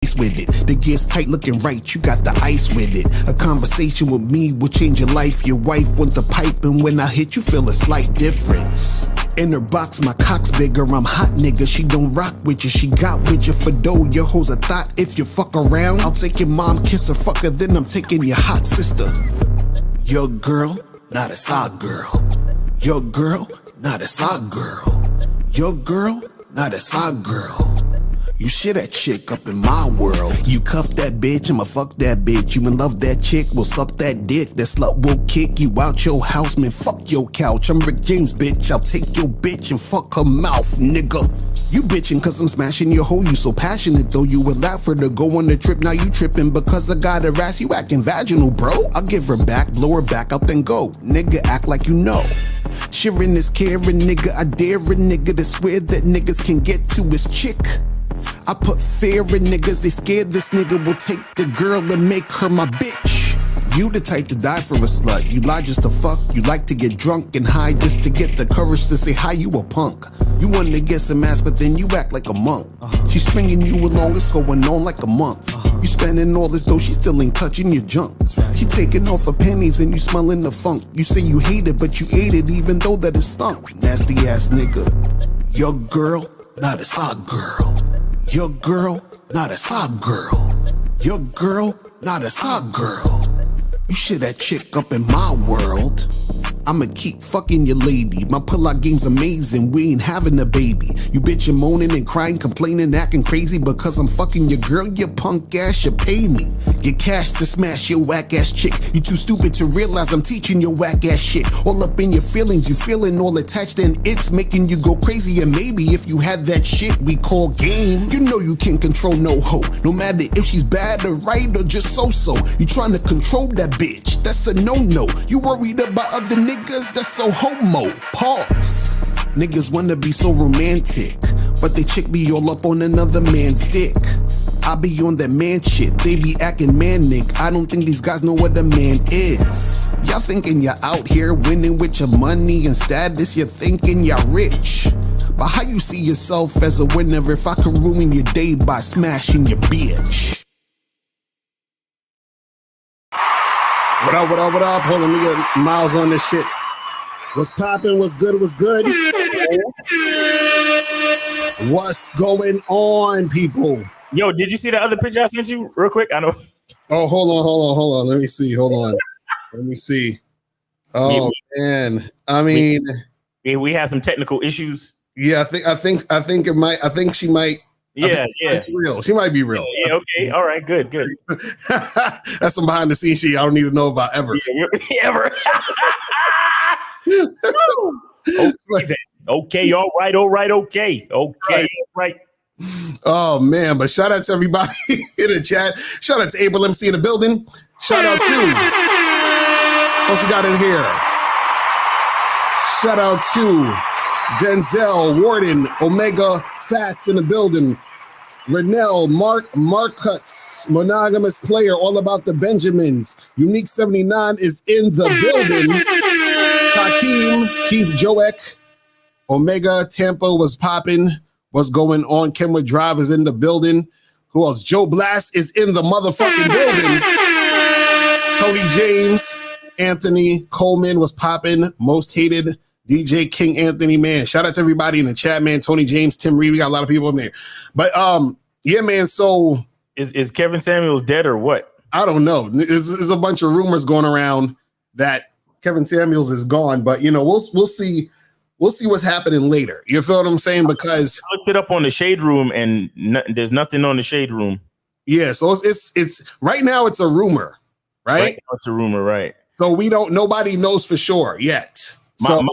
with it. The gears tight looking right, you got the ice with it. A conversation with me will change your life. Your wife want the pipe, and when I hit you feel a slight difference. In her box, my cock's bigger, I'm hot nigga. She don't rock with you, she got with you for dough. Your hoes a thought, if you fuck around, I'll take your mom, kiss her, fuck her, then I'm taking your hot sister. Your girl, not a side girl. Your girl, not a side girl. Your girl, not a side girl. You shit that chick up in my world. You cuff that bitch, I'ma fuck that bitch. You in love that chick, will suck that dick. That slut will kick you out your house, man, fuck your couch. I'm Rick James, bitch, I'll take your bitch and fuck her mouth, nigga. You bitchin' cause I'm smashing your hoe, you so passionate though. You would laugh for her to go on the trip, now you trippin' because I got her ass, you acting vaginal, bro. I'll give her back, blow her back out, then go. Nigga, act like you know. Sharing is caring, nigga, I dare a nigga to swear that niggas can get to his chick. I put fear in niggas, they scared this nigga will take the girl and make her my bitch. You the type to die for a slut, you lie just to fuck. You like to get drunk and high just to get the courage to say hi, you a punk. You want to get some ass but then you act like a monk. She's stringing you along, it's going on like a month. You spending all this dough, she still ain't touching your junk. She taking off her pennies and you smelling the funk. You say you hate it but you ate it even though that it stunk. Nasty ass nigga. Your girl, not a side girl. Your girl, not a side girl. Your girl, not a side girl. You shit that chick up in my world. I'ma keep fucking your lady. My pull-out game's amazing, we ain't having a baby. You bitchin' moaning and crying, complaining, acting crazy because I'm fucking your girl, you punk ass, you pay me. Get cash to smash your whack ass chick. You too stupid to realize I'm teaching your whack ass shit. All up in your feelings, you feeling all attached and it's making you go crazy. And maybe if you had that shit we call game, you know you can't control no hoe. No matter if she's bad or right or just so-so. You trying to control that bitch, that's a no-no. You worried about other niggas, that's so homo. Pause. Niggas wanna be so romantic, but they chick be all up on another man's dick. I be on that man shit, they be acting manic. I don't think these guys know what a man is. Y'all thinking you're out here winning with your money and status, you're thinking you're rich. But how you see yourself as a winner if I could ruin your day by smashing your bitch? What up, what up, what up? Hold on, let me get Miles on this shit. What's poppin'? What's good? What's good? What's going on, people? Yo, did you see the other picture I sent you real quick? I know. Oh, hold on. Let me see. Let me see. Oh, man. I mean, we had some technical issues. Yeah, I think it might. I think she might. Yeah. Real. She might be real. Yeah, okay. All right. Good. That's some behind the scenes shit I don't need to know about ever. Ever. Okay. All right. Okay. All right. Oh man, but shout out to everybody in the chat. Shout out to April MC in the building. Shout out to what we got in here. Shout out to Denzel, Warden, Omega Fats in the building. Renell, Marcutz, Monogamous Player, all about the Benjamins. Unique 79 is in the building. Takeem, Keith Joek, Omega, Tampa was popping. What's going on? Kenwood Drive is in the building. Who else? Joe Blast is in the motherfucking building. Tony James, Anthony Coleman was popping. Most hated DJ King Anthony, man. Shout out to everybody in the chat, man. Tony James, Tim Reed, we got a lot of people in there. But yeah, man. So is Kevin Samuels dead or what? I don't know. There's a bunch of rumors going around that Kevin Samuels is gone, but you know, we'll see. We'll see what's happening later. You feel what I'm saying? Because I looked it up on the Shade Room, and there's nothing on the Shade Room. Yeah, so it's right now. It's a rumor, right? Right now it's a rumor, right? So nobody knows for sure yet. My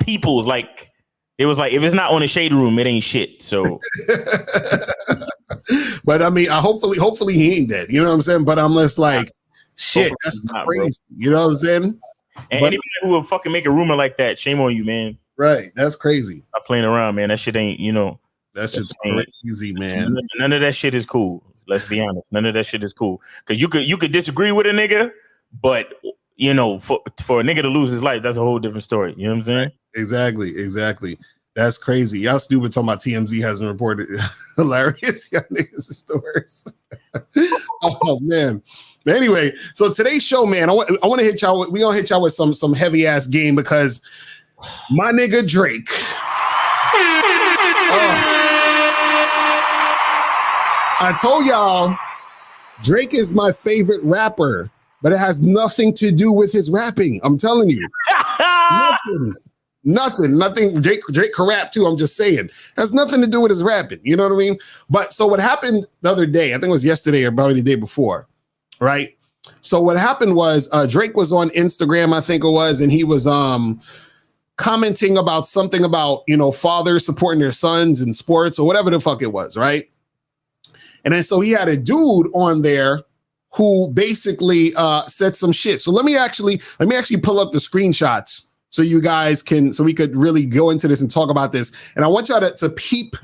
people's like, it was like, if it's not on the Shade Room, it ain't shit. So, but I mean, hopefully he ain't dead. You know what I'm saying? But I'm just like, shit, that's crazy. You know what I'm saying? And anybody who will fucking make a rumor like that, shame on you, man. Right, that's crazy. Stop playing around, man. That shit ain't, that shit's crazy, man. None of that shit is cool. Let's be honest. None of that shit is cool. Because you could disagree with a nigga, but for a nigga to lose his life, that's a whole different story. You know what I'm saying? Exactly. That's crazy. Y'all stupid talking about TMZ hasn't reported. Hilarious. Y'all niggas is the worst. Oh man. But anyway, so today's show, man, I want to hit y'all. We gonna hit y'all with some heavy ass game because my nigga Drake. I told y'all Drake is my favorite rapper, but it has nothing to do with his rapping. I'm telling you. Nothing. Drake can rap too. I'm just saying. Has nothing to do with his rapping. You know what I mean? But so what happened the other day, I think it was yesterday or probably the day before, right? So what happened was Drake was on Instagram, I think it was, and he was commenting about something about, fathers supporting their sons in sports or whatever the fuck it was, right? And then so he had a dude on there who basically said some shit. So let me actually pull up the screenshots so you guys so we could really go into this and talk about this. And I want y'all to peep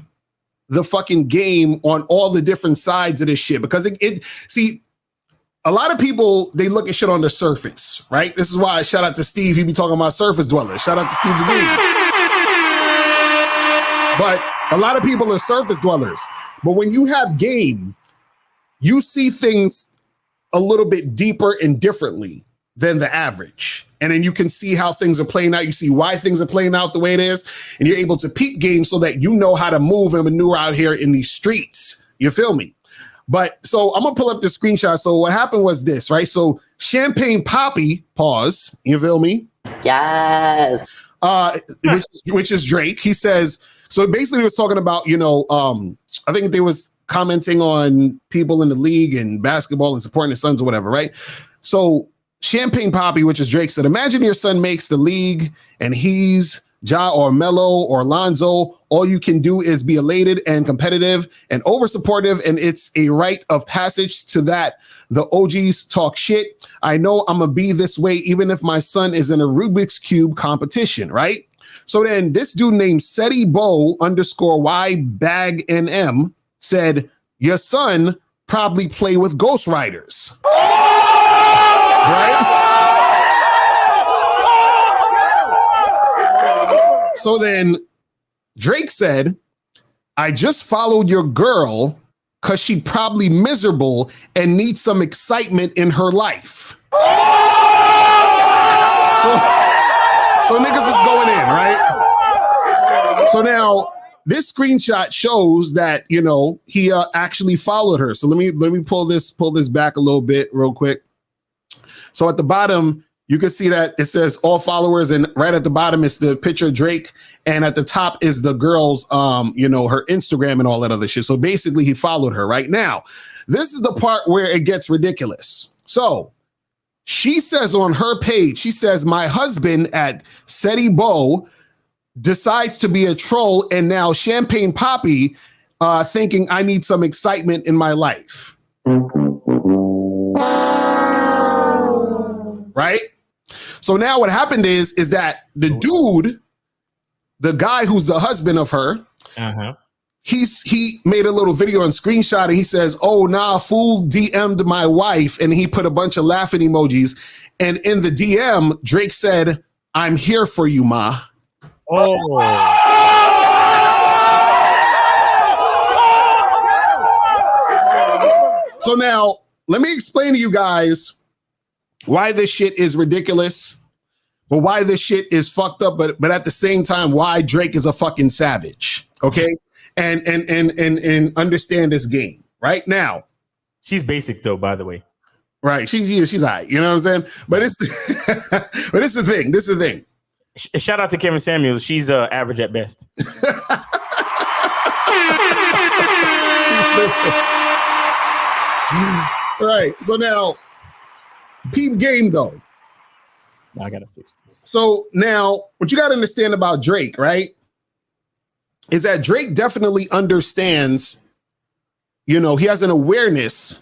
the fucking game on all the different sides of this shit, because see, a lot of people, they look at shit on the surface, right? This is why shout out to Steve. He be talking about surface dwellers. Shout out to Steve the Dude. But a lot of people are surface dwellers. But when you have game, you see things a little bit deeper and differently than the average. And then you can see how things are playing out. You see why things are playing out the way it is. And you're able to peep game so that you know how to move and maneuver out here in these streets. You feel me? But so I'm going to pull up the screenshot. So what happened was this, right? So Champagne Poppy, pause. You feel me? Yes. Which is Drake. He says, so basically he was talking about, I think they was commenting on people in the league and basketball and supporting his sons or whatever, right? So Champagne Poppy, which is Drake, said, imagine your son makes the league and he's Ja or Melo or Lonzo. All you can do is be elated and competitive and over supportive. And it's a rite of passage to that. The OGs talk shit. I know I'm going to be this way, even if my son is in a Rubik's Cube competition, right? So then this dude named Seti Bo _ Bag NM said, your son probably play with ghostwriters. Right? So then Drake said, I just followed your girl because she's probably miserable and needs some excitement in her life. So niggas is going in, right? So now this screenshot shows that, he actually followed her. So let me pull this back a little bit real quick. So at the bottom, you can see that it says all followers, and right at the bottom is the picture of Drake, and at the top is the girl's, her Instagram and all that other shit. So basically, he followed her. Right now, this is the part where it gets ridiculous. So she says on her page, she says, my husband at Seti Bo decides to be a troll, and now Champagne Poppy thinking I need some excitement in my life. Right? So now what happened is that the dude, the guy who's the husband of her, he made a little video and screenshot, and he says, oh, nah, fool DM'd my wife, and he put a bunch of laughing emojis. And in the DM, Drake said, I'm here for you, ma. Oh. So now, let me explain to you guys why this shit is ridiculous, but why this shit is fucked up, but at the same time, why Drake is a fucking savage. Okay? And understand this game. Right now. She's basic though, by the way. Right. She's all right. You know what I'm saying? But it's but it's the thing. This is the thing. Shout out to Kevin Samuels. She's average at best. Right. So now, peep game though. I gotta fix this. So now, what you gotta understand about Drake, right, is that Drake definitely understands. He has an awareness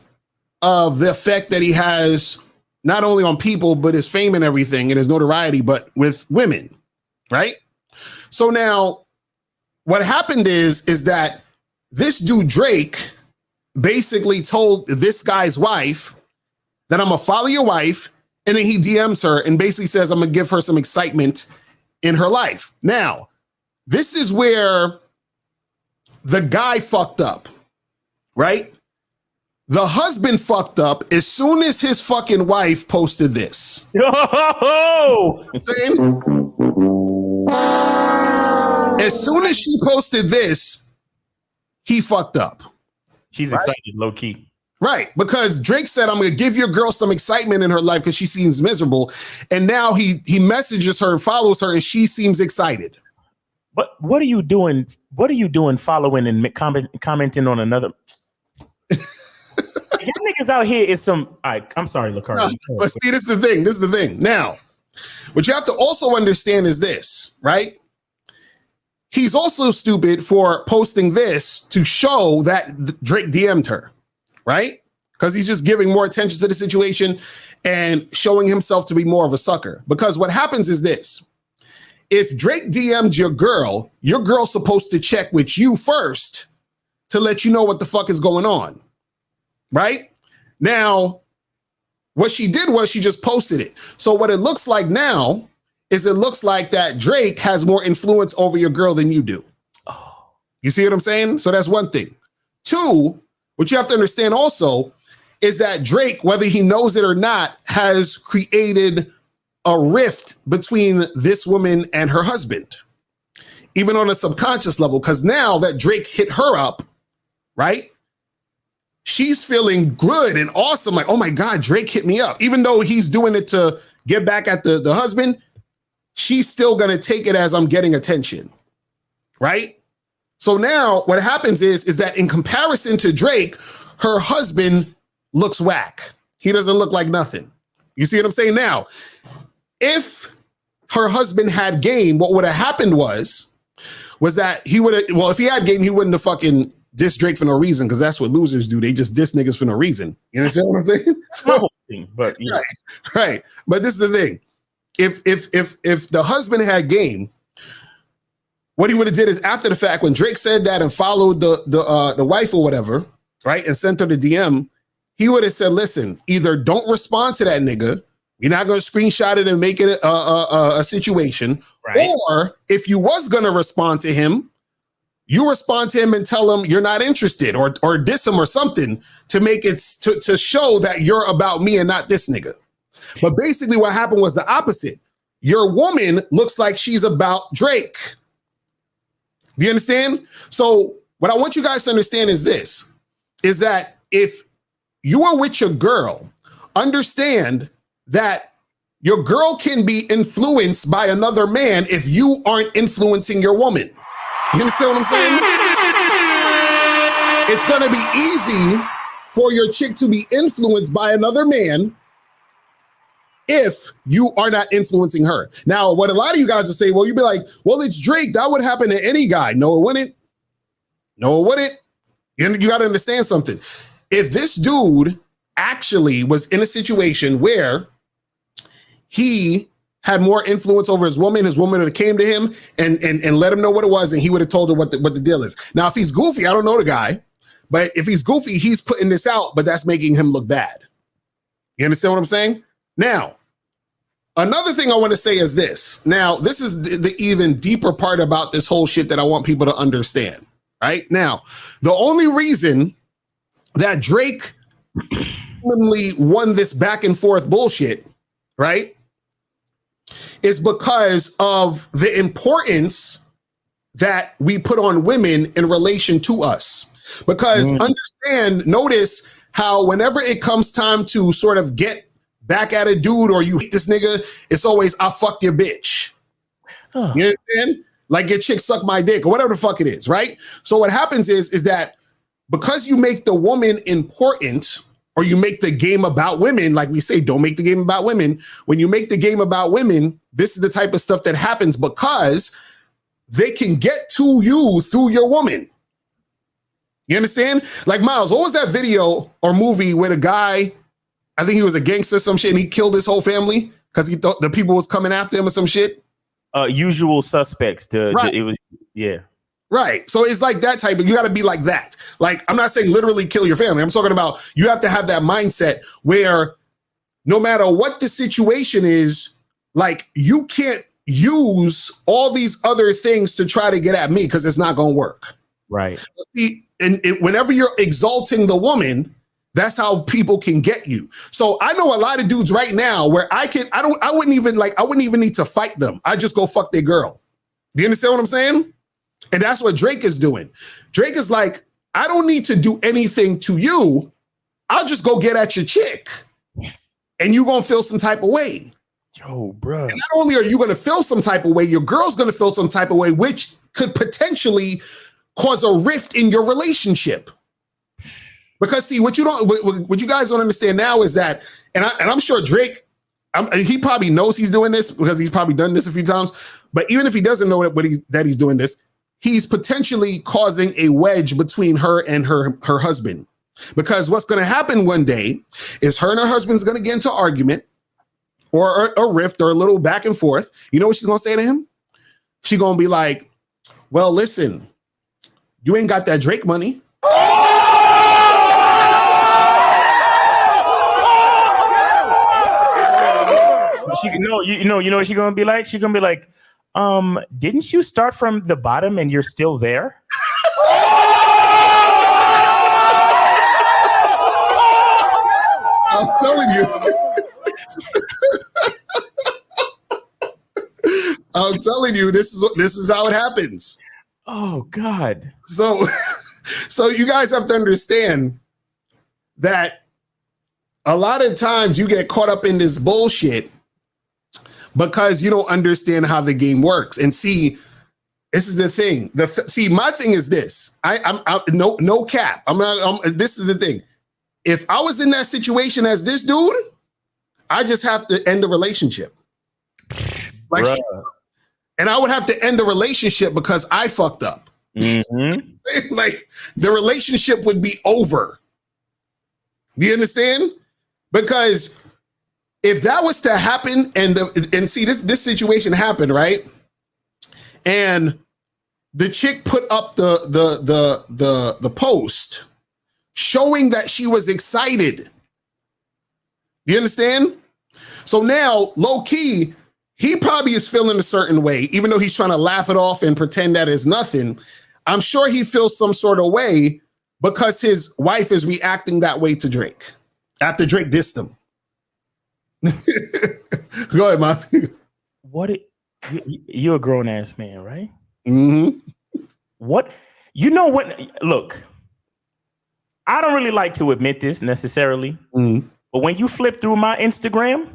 of the effect that he has not only on people, but his fame and everything and his notoriety, but with women, right? So now what happened is that this dude Drake basically told this guy's wife that I'm gonna follow your wife, and then he DMs her and basically says I'm gonna give her some excitement in her life. Now, this is where the guy fucked up, right? The husband fucked up as soon as his fucking wife posted this. Yo! As soon as she posted this, he fucked up. She's excited, low key. Right, because Drake said, I'm going to give your girl some excitement in her life because she seems miserable. And now he messages her and follows her and she seems excited. But what are you doing? What are you doing following and commenting on another? Y'all niggas out here is some. I'm sorry, Locario. No, but see, this is the thing. Now, what you have to also understand is this, right? He's also stupid for posting this to show that Drake DM'd her, right? Because he's just giving more attention to the situation and showing himself to be more of a sucker. Because what happens is this. If Drake DM'd your girl's supposed to check with you first to let you know what the fuck is going on. Right? Now, what she did was she just posted it. So what it looks like now is it looks like that Drake has more influence over your girl than you do. Oh. You see what I'm saying? So that's one thing. Two, what you have to understand also is that Drake, whether he knows it or not, has created a rift between this woman and her husband, even on a subconscious level, because now that Drake hit her up, right? She's feeling good and awesome. Like, oh my God, Drake hit me up. Even though he's doing it to get back at the husband, she's still going to take it as I'm getting attention. Right? So now what happens is that in comparison to Drake, her husband looks whack. He doesn't look like nothing. You see what I'm saying? Now, if her husband had game, what would have happened was that he would have, well, if he had game, he wouldn't have fucking diss Drake for no reason, because that's what losers do. They just diss niggas for no reason. You understand what I'm saying? So, but yeah. Right. But this is the thing. If the husband had game, what he would have did is after the fact, when Drake said that and followed the wife or whatever, right, and sent her the DM, he would have said, listen, either don't respond to that nigga, you're not going to screenshot it and make it a situation, right? Or if you was going to respond to him, you respond to him and tell him you're not interested, or diss him or something to make it to show that you're about me and not this nigga. But basically what happened was the opposite. Your woman looks like she's about Drake. Do you understand? So what I want you guys to understand is this, is that if you are with your girl, understand that your girl can be influenced by another man if you aren't influencing your woman. You understand what I'm saying? It's going to be easy for your chick to be influenced by another man if you are not influencing her. Now, what a lot of you guys will say, well, you'd be like, well, it's Drake. That would happen to any guy. No, it wouldn't. No, it wouldn't. You got to understand something. If this dude actually was in a situation where he had more influence over his woman would have came to him and let him know what it was, and he would have told her what the deal is. Now, if he's goofy, I don't know the guy, but if he's goofy, he's putting this out, but that's making him look bad. You understand what I'm saying? Now, another thing I want to say is this. Now, this is the even deeper part about this whole shit that I want people to understand. Right? Now, the only reason that Drake won this back and forth bullshit, right, is because of the importance that we put on women in relation to us. Because notice how whenever it comes time to sort of get back at a dude or you hate this nigga, it's always, I fucked your bitch. Oh. You understand? Like your chick suck my dick or whatever the fuck it is, right? So what happens is that because you make the woman important, or you make the game about women, like we say, don't make the game about women. When you make the game about women, this is the type of stuff that happens because they can get to you through your woman. You understand? Like Miles, what was that video or movie where the guy, I think he was a gangster, some shit, and he killed his whole family because he thought the people was coming after him or some shit? Usual Suspects. Right. It was, yeah. Right. So it's like that type of, you got to be like that. Like, I'm not saying literally kill your family. I'm talking about you have to have that mindset where no matter what the situation is, like you can't use all these other things to try to get at me because it's not going to work. Right. See, and whenever you're exalting the woman, that's how people can get you. So I know a lot of dudes right now where I wouldn't even need to fight them. I just go fuck their girl. Do you understand what I'm saying? And that's what Drake is doing. Drake is like, I don't need to do anything to you. I'll just go get at your chick. And you're going to feel some type of way. Yo, bro. And not only are you going to feel some type of way, your girl's going to feel some type of way, which could potentially cause a rift in your relationship. Because see, what you guys don't understand now is that, and I'm sure Drake, he probably knows he's doing this because he's probably done this a few times. But even if he doesn't know that he's doing this, he's potentially causing a wedge between her and her husband. Because what's going to happen one day is her and her husband's going to get into an argument or a rift or a little back and forth. You know what she's going to say to him? She's going to be like, well, listen, you ain't got that Drake money. You know what she's going to be like? She's going to be like, didn't you start from the bottom and you're still there? I'm telling you. I'm telling you, this is how it happens. Oh God. So you guys have to understand that a lot of times you get caught up in this bullshit because you don't understand how the game works. And see, this is the thing. My thing is this. I'm no cap. This is the thing. If I was in that situation as this dude, I just have to end the relationship. Like, and I would have to end the relationship because I fucked up. Mm-hmm. Like the relationship would be over. Do you understand? Because if that was to happen, and see this situation happened, right? And the chick put up the post showing that she was excited. You understand? So now, low key, he probably is feeling a certain way, even though he's trying to laugh it off and pretend that is nothing. I'm sure he feels some sort of way because his wife is reacting that way to Drake after Drake dissed him. Go ahead, Monty. You're a grown ass man, right? Mm-hmm. What? You know what? Look, I don't really like to admit this necessarily, but when you flip through my Instagram,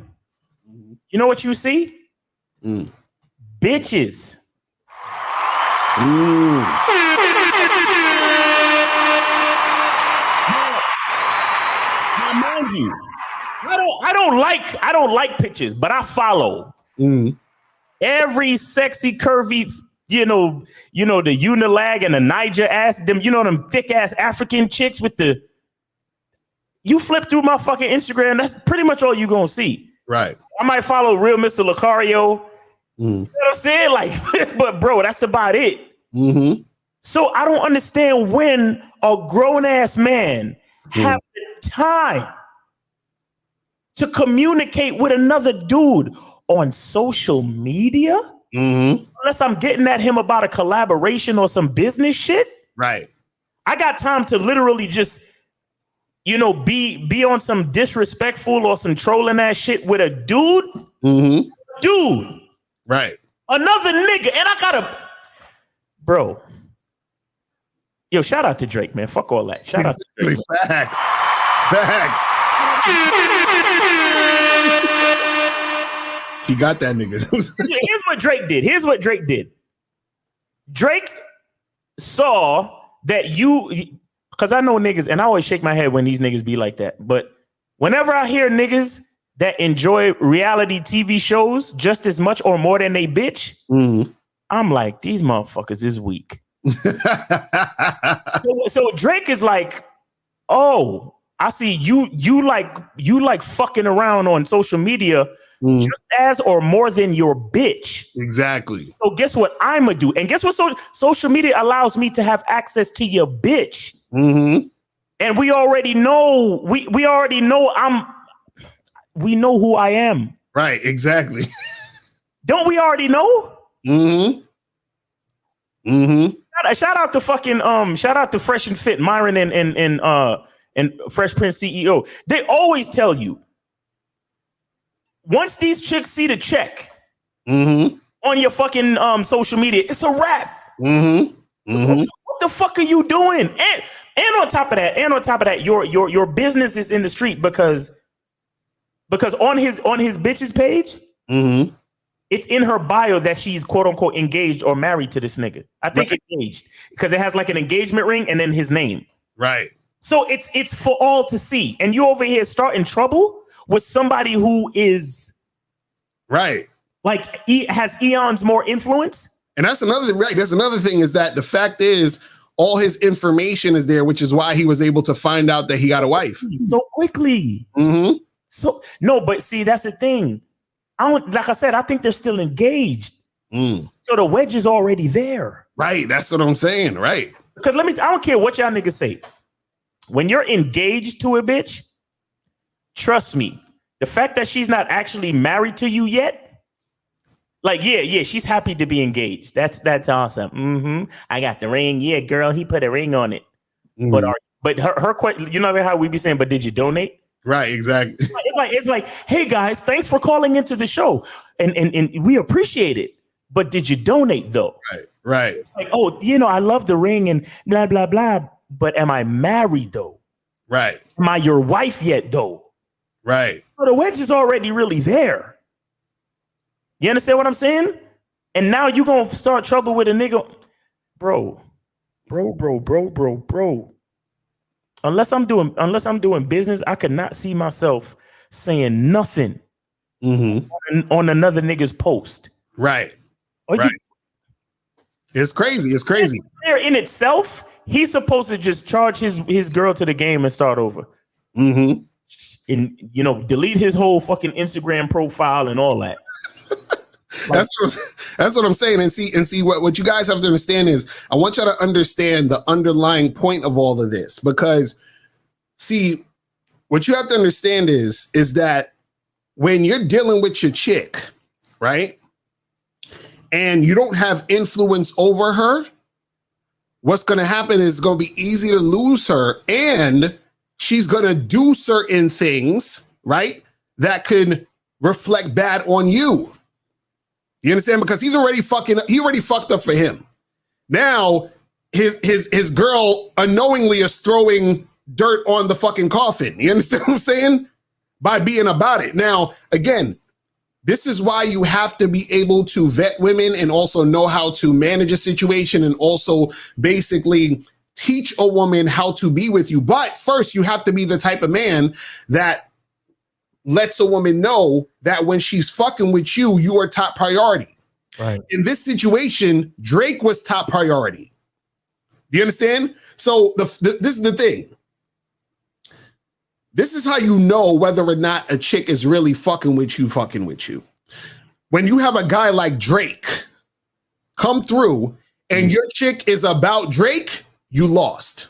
you know what you see? Bitches. Now, mind you, I don't like pictures, but I follow every sexy, curvy, you know, the Unilag and the Niger ass, them thick ass African chicks with you flip through my fucking Instagram, that's pretty much all you gonna see. Right. I might follow real Mr. Locario. You know what I'm saying? Like, but bro, that's about it. Mm-hmm. So I don't understand when a grown ass man have the time to communicate with another dude on social media. Unless I'm getting at him about a collaboration or some business shit. Right. I got time to literally just, be on some disrespectful or some trolling ass shit with a dude. Dude. Right. Another nigga. And I gotta, bro. Yo, shout out to Drake, man. Fuck all that. Shout out to Drake. Facts. He got that nigga. Here's what Drake did. Drake saw that because I know niggas, and I always shake my head when these niggas be like that. But whenever I hear niggas that enjoy reality TV shows just as much or more than they bitch, I'm like, these motherfuckers is weak. So Drake is like, oh, I see you like fucking around on social media just as or more than your bitch. Exactly. So guess what I'ma do? And guess what social media allows me to have access to your bitch. And we already know we know who I am. Right, exactly. Don't we already know? Mm-hmm. Mm-hmm. Shout out to Fresh and Fit, Myron and Fresh Prince CEO. They always tell you, once these chicks see the check on your fucking social media, it's a wrap. What the fuck are you doing? And on top of that, your business is in the street because on his bitch's page, it's in her bio that she's quote unquote engaged or married to this nigga. I think engaged because it has like an engagement ring and then his name. Right. So it's for all to see, and you over here starting trouble with somebody who is right, like he has eons more influence. And that's another thing, right? That's another thing is that the fact is all his information is there, which is why he was able to find out that he got a wife so quickly. So no, but see, that's the thing. Like I said, I think they're still engaged. So the wedge is already there. Right. That's what I'm saying. Right. Because I don't care what y'all niggas say. When you're engaged to a bitch, trust me, the fact that she's not actually married to you yet, like, yeah, she's happy to be engaged. That's awesome. I got the ring. Yeah, girl, he put a ring on it. But her question, you know how we be saying, but did you donate? Right, exactly. It's like, hey guys, thanks for calling into the show, and we appreciate it. But did you donate though? Right. Like, oh, I love the ring and blah blah blah. But am I married though? Right. Am I your wife yet though? Right. So the wedge is already really there. You understand what I'm saying? And now you gonna start trouble with a nigga, bro. Unless I'm doing business, I could not see myself saying nothing on another nigga's post. Right. It's crazy. It's crazy. There in itself, he's supposed to just charge his girl to the game and start over. And delete his whole fucking Instagram profile and all that. That's what I'm saying. And see what you guys have to understand is I want you to understand the underlying point of all of this, because see, what you have to understand is that when you're dealing with your chick, right? And you don't have influence over her, what's going to happen is it's going to be easy to lose her, and she's going to do certain things, right, that could reflect bad on you. You understand? Because he already fucked up for him. Now his girl unknowingly is throwing dirt on the fucking coffin. You understand what I'm saying? By being about it. Now, again, this is why you have to be able to vet women and also know how to manage a situation and also basically teach a woman how to be with you. But first, you have to be the type of man that lets a woman know that when she's fucking with you, you are top priority. Right. In this situation, Drake was top priority. Do you understand? So this is the thing. This is how you know whether or not a chick is really fucking with you. When you have a guy like Drake come through and your chick is about Drake, you lost.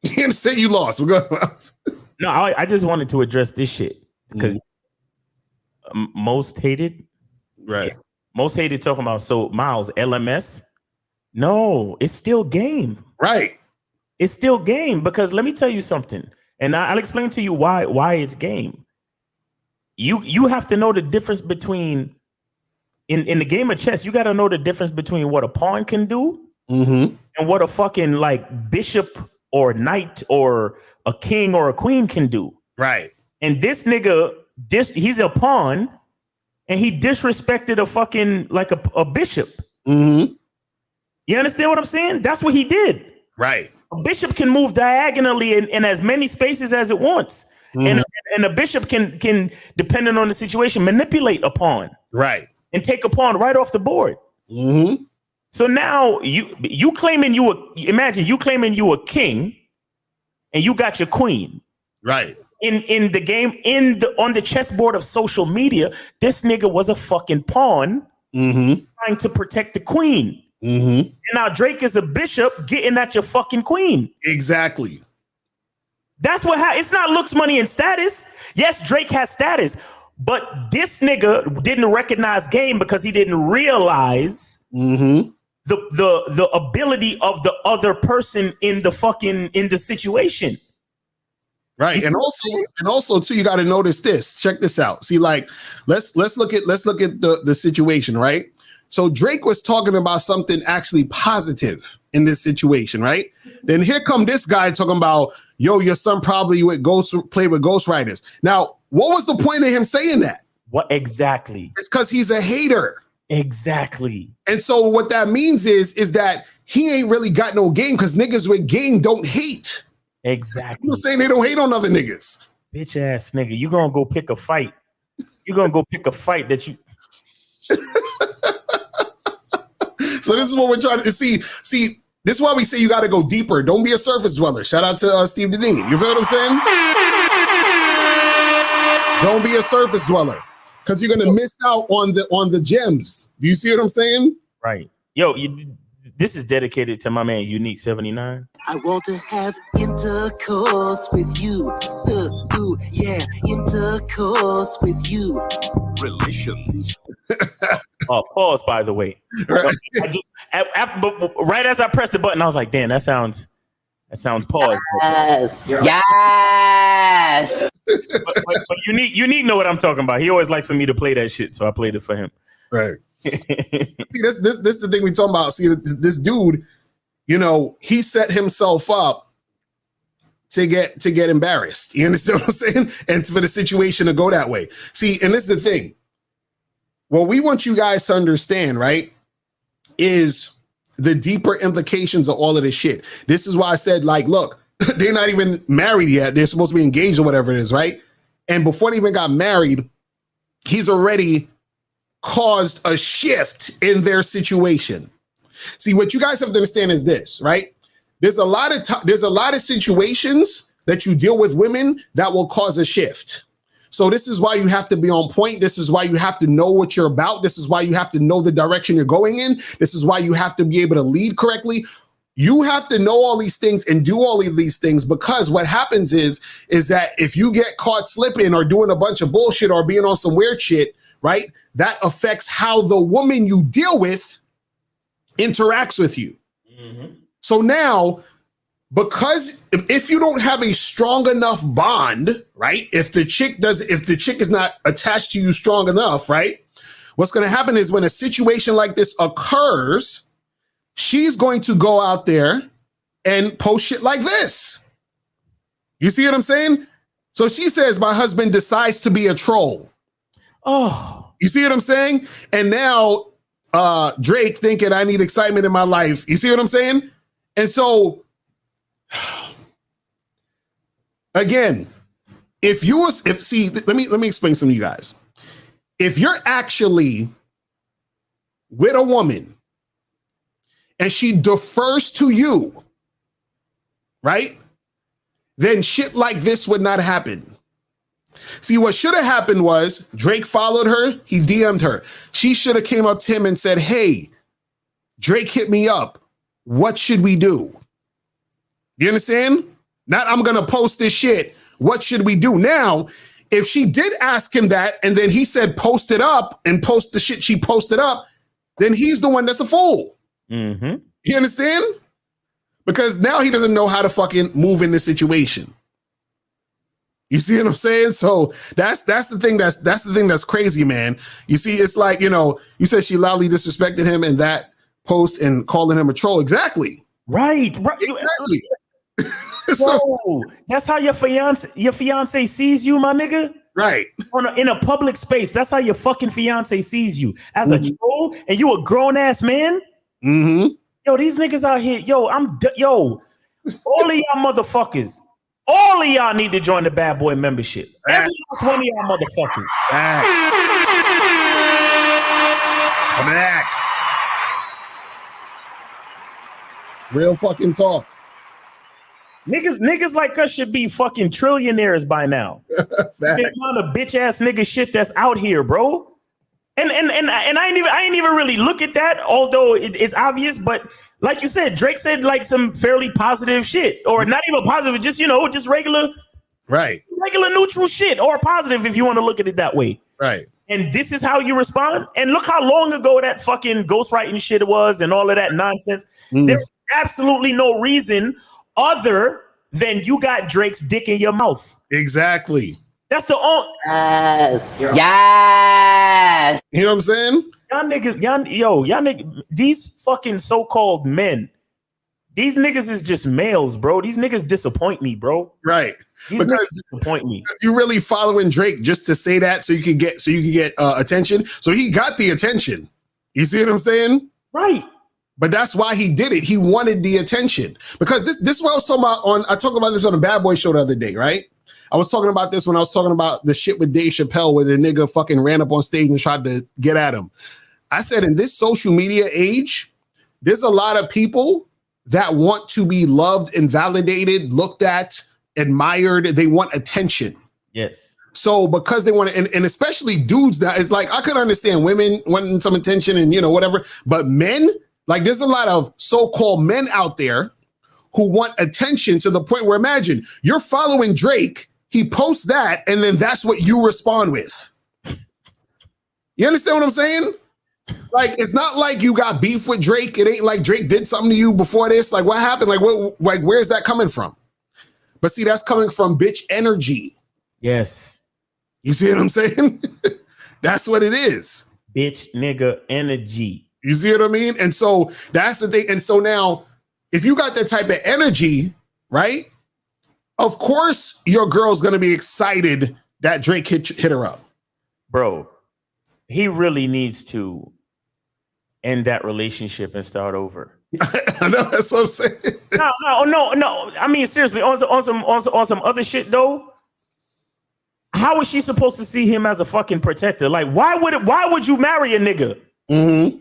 You understand? You lost. No, I just wanted to address this shit because most hated. Right. Yeah, most hated talking about, so Miles, LMS. No, it's still game. Right. It's still game because let me tell you something. And I'll explain to you why it's game. You have to know the difference between in the game of chess. You got to know the difference between what a pawn can do and what a fucking like bishop or knight or a king or a queen can do. Right. And this nigga, he's a pawn, and he disrespected a fucking like a bishop. You understand what I'm saying? That's what he did. Right. A bishop can move diagonally in as many spaces as it wants. And a bishop can, depending on the situation, manipulate a pawn. Right. And take a pawn right off the board. So now you claiming imagine you claiming you a king and you got your queen. Right. In the game, on the chessboard of social media, this nigga was a fucking pawn trying to protect the queen. And now Drake is a bishop getting at your fucking queen. Exactly. That's what it's not looks, money, and status. Yes, Drake has status. But this nigga didn't recognize game because he didn't realize the ability of the other person in the situation. Right. And also too, you got to notice this. Check this out. See, like, let's look at the situation, right? So Drake was talking about something actually positive in this situation, right? Then here come this guy talking about, yo, your son probably play with ghostwriters. Now, what was the point of him saying that? What exactly? It's because he's a hater. Exactly. And so what that means is that he ain't really got no game, because niggas with game don't hate. Exactly. You're saying they don't hate on other niggas. Bitch ass nigga, you gonna go pick a fight. You're gonna go pick a fight that you. So this is what we're trying to see. This is why we say you got to go deeper. Don't be a surface dweller. Shout out to Steve Deneen. You feel what I'm saying? Don't be a surface dweller, because you're gonna miss out on the gems. Do you see what I'm saying? Right. Yo, this is dedicated to my man Unique 79. I want to have intercourse with you. Yeah, intercourse with you. Relations. Pause, by the way. Right. Right as I pressed the button, I was like, damn, that sounds pause. Yes. But Unique know what I'm talking about. He always likes for me to play that shit, so I played it for him. Right. See, this is the thing we talking about. See, this dude, you know, he set himself up to get embarrassed. You understand what I'm saying? And for the situation to go that way. See, and this is the thing. What we want you guys to understand, right, is the deeper implications of all of this shit. This is why I said, like, look, they're not even married yet. They're supposed to be engaged or whatever it is, right? And before they even got married, he's already caused a shift in their situation. See, what you guys have to understand is this, right? There's a lot of situations that you deal with women that will cause a shift. So this is why you have to be on point. This is why you have to know what you're about. This is why you have to know the direction you're going in. This is why you have to be able to lead correctly. You have to know all these things and do all of these things, because what happens is that if you get caught slipping or doing a bunch of bullshit or being on some weird shit, right, that affects how the woman you deal with interacts with you. Mm-hmm. So now, because if you don't have a strong enough bond, right, if the chick is not attached to you strong enough, right, what's going to happen is when a situation like this occurs, she's going to go out there and post shit like this. You see what I'm saying? So she says, my husband decides to be a troll. Oh, you see what I'm saying? And now Drake thinking I need excitement in my life. You see what I'm saying? And so, again, let me explain something to you guys. If you're actually with a woman and she defers to you, right? Then shit like this would not happen. See, what should have happened was Drake followed her. He DM'd her. She should have came up to him and said, hey, Drake hit me up. What should we do? You understand? Not I'm going to post this shit. What should we do? Now, if she did ask him that and then he said post it up and post the shit she posted up, then he's the one that's a fool. Mm-hmm. You understand? Because now he doesn't know how to fucking move in this situation. You see what I'm saying? So that's the thing that's crazy, man. You see, it's like, you know, you said she loudly disrespected him in that post and calling him a troll. Exactly. Right. Exactly. So, that's how your fiance sees you, my nigga. Right. In a public space. That's how your fucking fiance sees you, as a troll, and you a grown ass man. Mm-hmm. Yo, these niggas out here. Yo, all of y'all motherfuckers. All of y'all need to join the Bad Boy membership. Every last one of y'all motherfuckers. Facts. Real fucking talk. Niggas like us should be fucking trillionaires by now. The amount of bitch ass nigga shit that's out here, bro. And I ain't even really look at that, although it's obvious. But like you said, Drake said like some fairly positive shit, or not even positive, just, you know, just regular Right. Regular neutral shit, or positive if you want to look at it that way. Right. And this is how you respond. And look how long ago that fucking ghostwriting shit was and all of that nonsense. There's absolutely no reason other than you got Drake's dick in your mouth. Exactly. That's the only. Yes. You know what I'm saying? Y'all niggas, these fucking so-called men, these niggas is just males, bro. These niggas disappoint me, bro. Right. These niggas disappoint me. You're really following Drake just to say that so you can get attention. So he got the attention. You see what I'm saying? Right. But that's why he did it. He wanted the attention. Because this is what I was talking about I talked about this on the Bad Boy show the other day, right? I was talking about this when I was talking about the shit with Dave Chappelle where the nigga fucking ran up on stage and tried to get at him. I said in this social media age, there's a lot of people that want to be loved and validated, looked at, admired. They want attention. Yes. So because they want to, and especially dudes that is like, I could understand women wanting some attention and, whatever, but men, like there's a lot of so-called men out there who want attention to the point where imagine you're following Drake, he posts that, and then that's what you respond with. You understand what I'm saying? Like, it's not like you got beef with Drake. It ain't like Drake did something to you before this. Like, what happened? Like, where's that coming from? But see, that's coming from bitch energy. Yes. You see what I'm saying? That's what it is. Bitch nigga energy. You see what I mean? And so that's the thing. And so now, if you got that type of energy, right? Of course, your girl's going to be excited that Drake hit her up. Bro, he really needs to end that relationship and start over. I know, that's what I'm saying. No. I mean, seriously, on some other shit though. How is she supposed to see him as a fucking protector? Like, why would you marry a nigga? Mm-hmm.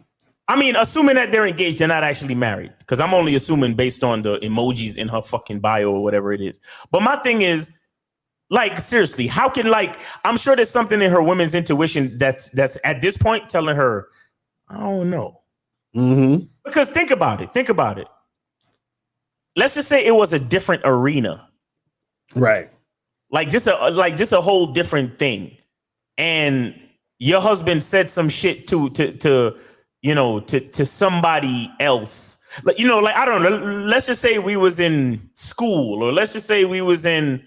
I mean, assuming that they're engaged, they're not actually married. Because I'm only assuming based on the emojis in her fucking bio or whatever it is. But my thing is, like, seriously, how can, like, I'm sure there's something in her women's intuition that's at this point telling her, I don't know. Mm-hmm. Because think about it. Let's just say it was a different arena. Right. Like just a whole different thing. And your husband said some shit to somebody else. Like, I don't know. Let's just say we was in school, or let's just say we was in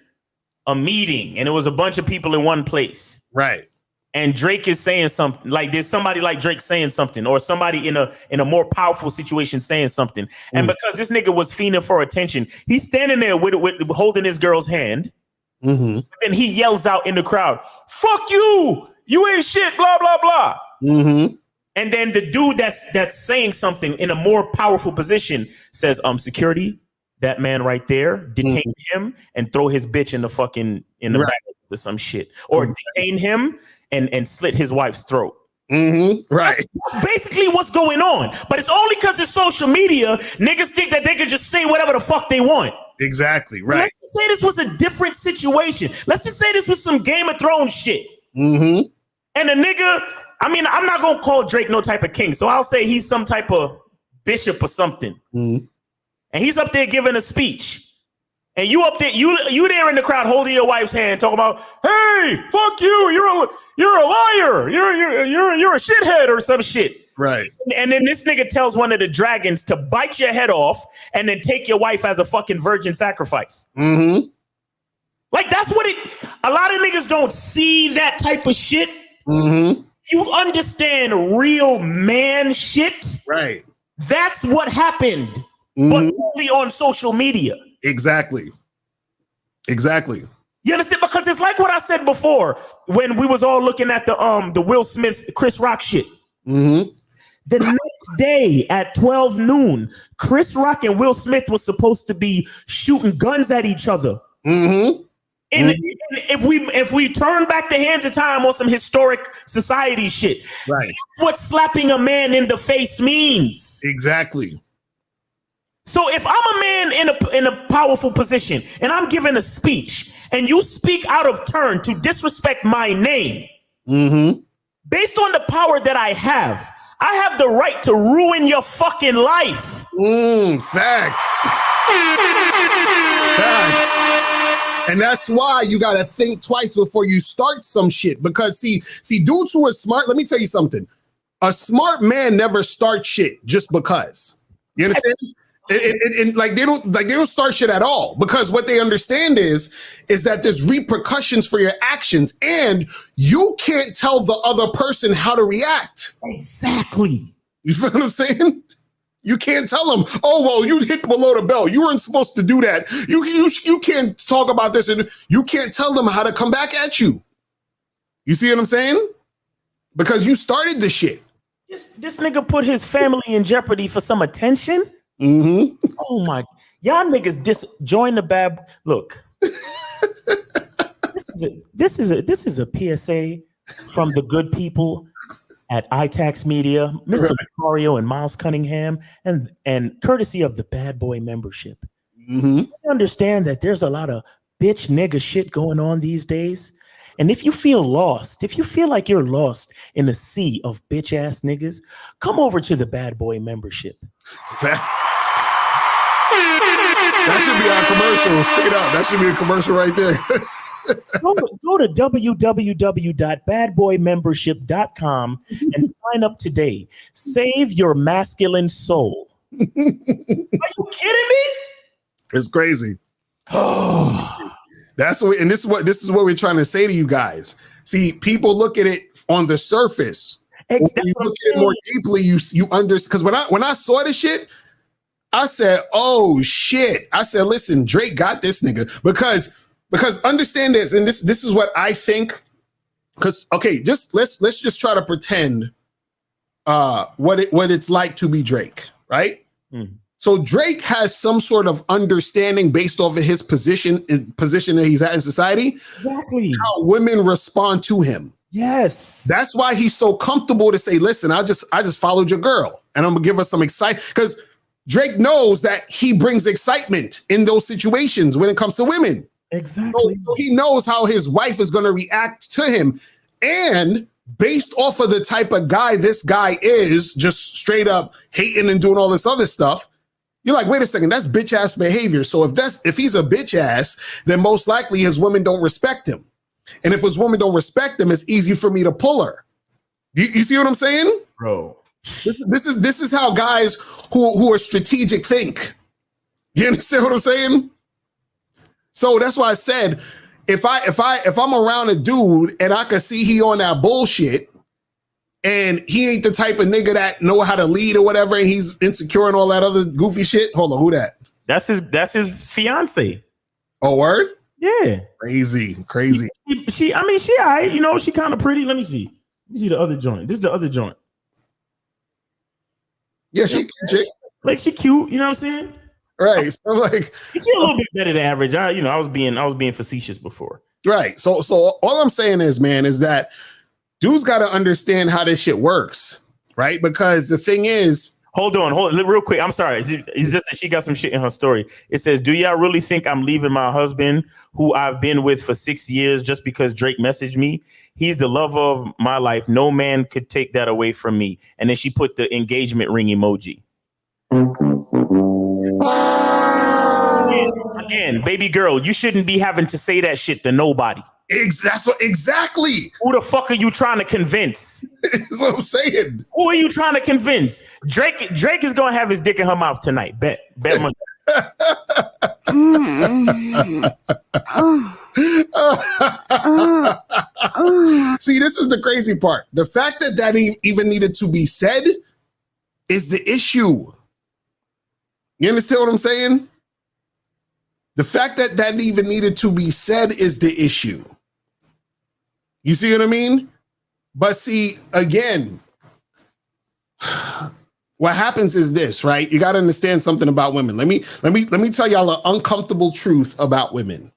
a meeting and it was a bunch of people in one place. Right. And Drake is saying something, like there's somebody like Drake saying something, or somebody in a more powerful situation saying something. And because this nigga was fiending for attention, he's standing there with holding his girl's hand. Mm-hmm. Then he yells out in the crowd, "Fuck you! You ain't shit, blah, blah, blah." Mm-hmm. And then the dude that's saying something in a more powerful position says, security, that man right there, detain him and throw his bitch in the back or some shit. Or detain him and slit his wife's throat. Mm-hmm. Right. That's basically what's going on. But it's only because it's social media, niggas think that they can just say whatever the fuck they want. Exactly. Right. Let's just say this was a different situation. Let's just say this was some Game of Thrones shit. Mm-hmm. And a nigga, I mean, I'm not going to call Drake no type of king. So I'll say he's some type of bishop or something. Mm-hmm. And he's up there giving a speech. And you up there, you there in the crowd holding your wife's hand, talking about, "Hey, fuck you, you're a liar, you're a shithead," or some shit. Right. And then this nigga tells one of the dragons to bite your head off and then take your wife as a fucking virgin sacrifice. Mm-hmm. Like, that's what a lot of niggas don't see that type of shit. Mm-hmm. You understand real man shit. Right. That's what happened, but only on social media. Exactly. You understand? Because it's like what I said before when we was all looking at the Will Smith, Chris Rock shit. Mm-hmm. The next day at 12 noon, Chris Rock and Will Smith was supposed to be shooting guns at each other. Mm-hmm. And if we turn back the hands of time on some historic society shit, right, that's what slapping a man in the face means. Exactly. So if I'm a man in a powerful position and I'm giving a speech and you speak out of turn to disrespect my name, based on the power that I have the right to ruin your fucking life. Facts. Facts. And that's why you got to think twice before you start some shit. Because see, dudes who are smart, let me tell you something. A smart man never starts shit just because. You understand? And like they don't start shit at all, because what they understand is that there's repercussions for your actions, and you can't tell the other person how to react. Exactly. You feel what I'm saying? You can't tell them, oh, well, you hit below the belt. You weren't supposed to do that. You can't talk about this, and you can't tell them how to come back at you. You see what I'm saying? Because you started the shit. This nigga put his family in jeopardy for some attention. Mm-hmm. Oh my, y'all niggas join the bad. Look, this is a PSA from the good people at iTax Media, Mr. Locario and Miles Cunningham, and courtesy of the Bad Boy membership. Mm-hmm. I understand that there's a lot of bitch nigga shit going on these days. And if you feel lost, if you feel like you're lost in the sea of bitch ass niggas, come over to the Bad Boy membership. That should be our commercial, straight up. That should be a commercial right there. Go to www.badboymembership.com and sign up today. Save your masculine soul. Are you kidding me? It's crazy. This is what we're trying to say to you guys. See, people look at it on the surface. When you look at it more deeply, you understand. Because when I saw this shit, I said, "Oh shit!" I said, "Listen, Drake got this nigga." Because understand this, and this is what I think. Because let's just try to pretend what it's like to be Drake, right? So Drake has some sort of understanding based off of his position that he's at in society. Exactly. How women respond to him. Yes. That's why he's so comfortable to say, "Listen, I just followed your girl, and I'm gonna give her some excitement." Because Drake knows that he brings excitement in those situations when it comes to women. Exactly. So he knows how his wife is going to react to him. And based off of the type of guy this guy is, just straight up hating and doing all this other stuff, you're like, wait a second, that's bitch ass behavior. So if he's a bitch ass, then most likely his women don't respect him. And if his women don't respect him, it's easy for me to pull her. You see what I'm saying? Bro. This is how guys who are strategic think. You understand what I'm saying? So that's why I said, if I'm around a dude and I can see he on that bullshit, and he ain't the type of nigga that know how to lead or whatever, and he's insecure and all that other goofy shit. Hold on, who that? That's his fiance. Oh, word? Yeah. Crazy. She all right, she kind of pretty. Let me see the other joint. This is the other joint. Yeah, she like she cute, you know what I'm saying? Right. So like she a little bit better than average. I was being facetious before. Right. So all I'm saying is, man, is that dudes got to understand how this shit works, right? Because the thing is, hold on, real quick. I'm sorry. It's just that she got some shit in her story. It says, "Do y'all really think I'm leaving my husband, who I've been with for 6 years, just because Drake messaged me? He's the love of my life. No man could take that away from me." And then she put the engagement ring emoji. Again, baby girl, you shouldn't be having to say that shit to nobody. Exactly. Who the fuck are you trying to convince? That's what I'm saying. Who are you trying to convince? Drake is gonna have his dick in her mouth tonight. Bet money. See, this is the crazy part. The fact that even needed to be said is the issue. You understand what I'm saying? The fact that even needed to be said is the issue. You see what I mean? But see, again, what happens is this, right? You got to understand something about women. Let me tell y'all an uncomfortable truth about women,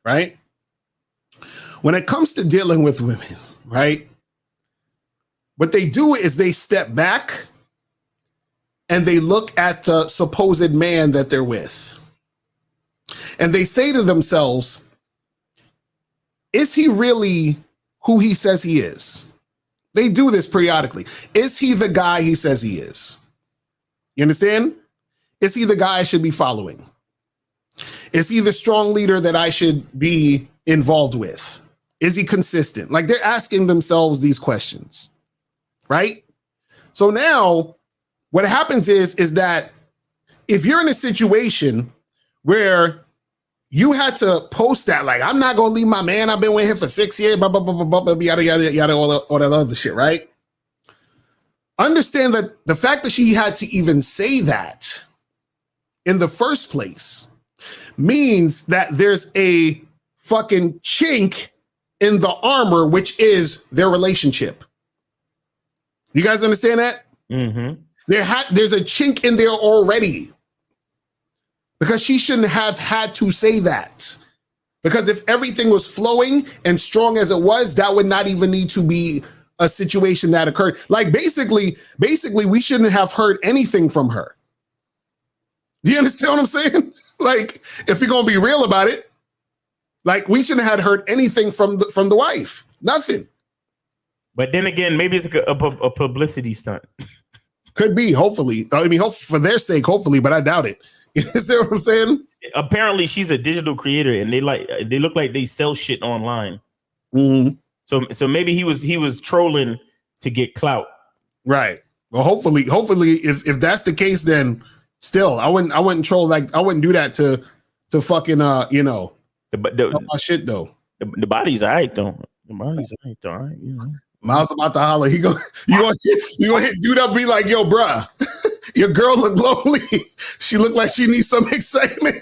right? When it comes to dealing with women, right? What they do is they step back and they look at the supposed man that they're with. And they say to themselves, is he really who he says he is? They do this periodically. Is he the guy he says he is? You understand? Is he the guy I should be following? Is he the strong leader that I should be involved with? Is he consistent? Like they're asking themselves these questions, right? So now what happens is that if you're in a situation where you had to post that, like, I'm not gonna leave my man, I've been with him for 6 years, blah, blah, blah, blah, blah, yada, yada, yada, all that other shit, right? Understand that the fact that she had to even say that in the first place means that there's a fucking chink in the armor, which is their relationship. You guys understand that? Mm-hmm. There's a chink in there already. Because she shouldn't have had to say that. Because if everything was flowing and strong as it was, that would not even need to be a situation that occurred. Like basically, we shouldn't have heard anything from her. Do you understand what I'm saying? Like, if you're gonna be real about it, like we shouldn't have heard anything from the wife. Nothing. But then again, maybe it's a publicity stunt. Could be, hopefully. I mean, for their sake, hopefully, but I doubt it. You see what I'm saying? Apparently, she's a digital creator, and they look like they sell shit online. Mm-hmm. So maybe he was trolling to get clout. Right. Well, hopefully, if that's the case, then still, I wouldn't troll, like I wouldn't do that to fucking my shit though. The body's alright though. The body's alright, you know. Miles about to holler. You gonna hit dude up, be like, yo, bruh, your girl look lonely. She look like she needs some excitement.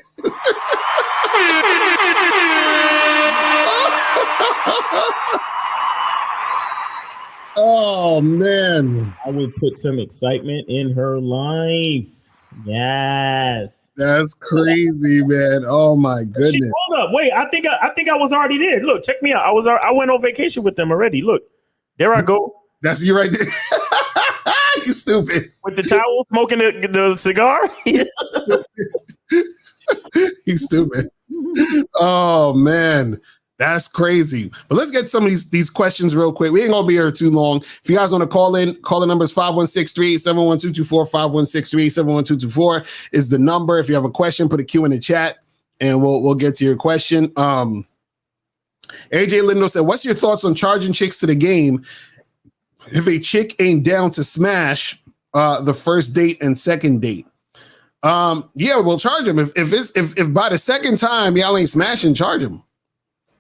Oh man. I would put some excitement in her life. Yes. That's crazy, man. Oh my goodness. Hold up. Wait, I think I was already there. Look, check me out. I went on vacation with them already. Look. There I go. That's you right there. You stupid. With the towel, smoking the cigar. He's stupid. Oh man, that's crazy. But let's get some of these questions real quick. We ain't gonna be here too long. If you guys want to call in, call the numbers 516-387-1224, 516-387-1224 is the number. If you have a question, put a Q in the chat and we'll get to your question. AJ Lindo said, what's your thoughts on charging chicks to the game if a chick ain't down to smash the first date and second date? Yeah, we'll charge them. If by the second time y'all ain't smashing, charge them.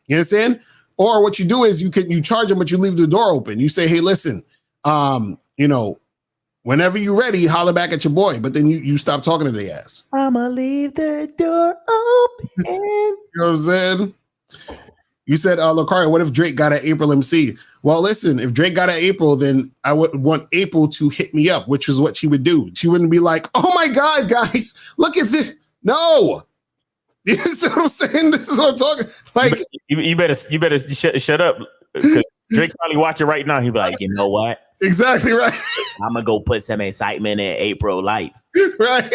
You understand? Or what you do is you charge them, but you leave the door open. You say, hey, listen, whenever you're ready, holler back at your boy. But then you stop talking to their ass. I'ma leave the door open. You know what I'm saying? You said, Locario, what if Drake got an April MC? Well, listen, if Drake got an April, then I would want April to hit me up, which is what she would do. She wouldn't be like, oh my God, guys, look at this. No. You see what I'm saying? This is what I'm talking. Like, you better shut up. Drake probably watching right now. He'd be like, you know what? Exactly right. I'm gonna go put some excitement in April life. Right.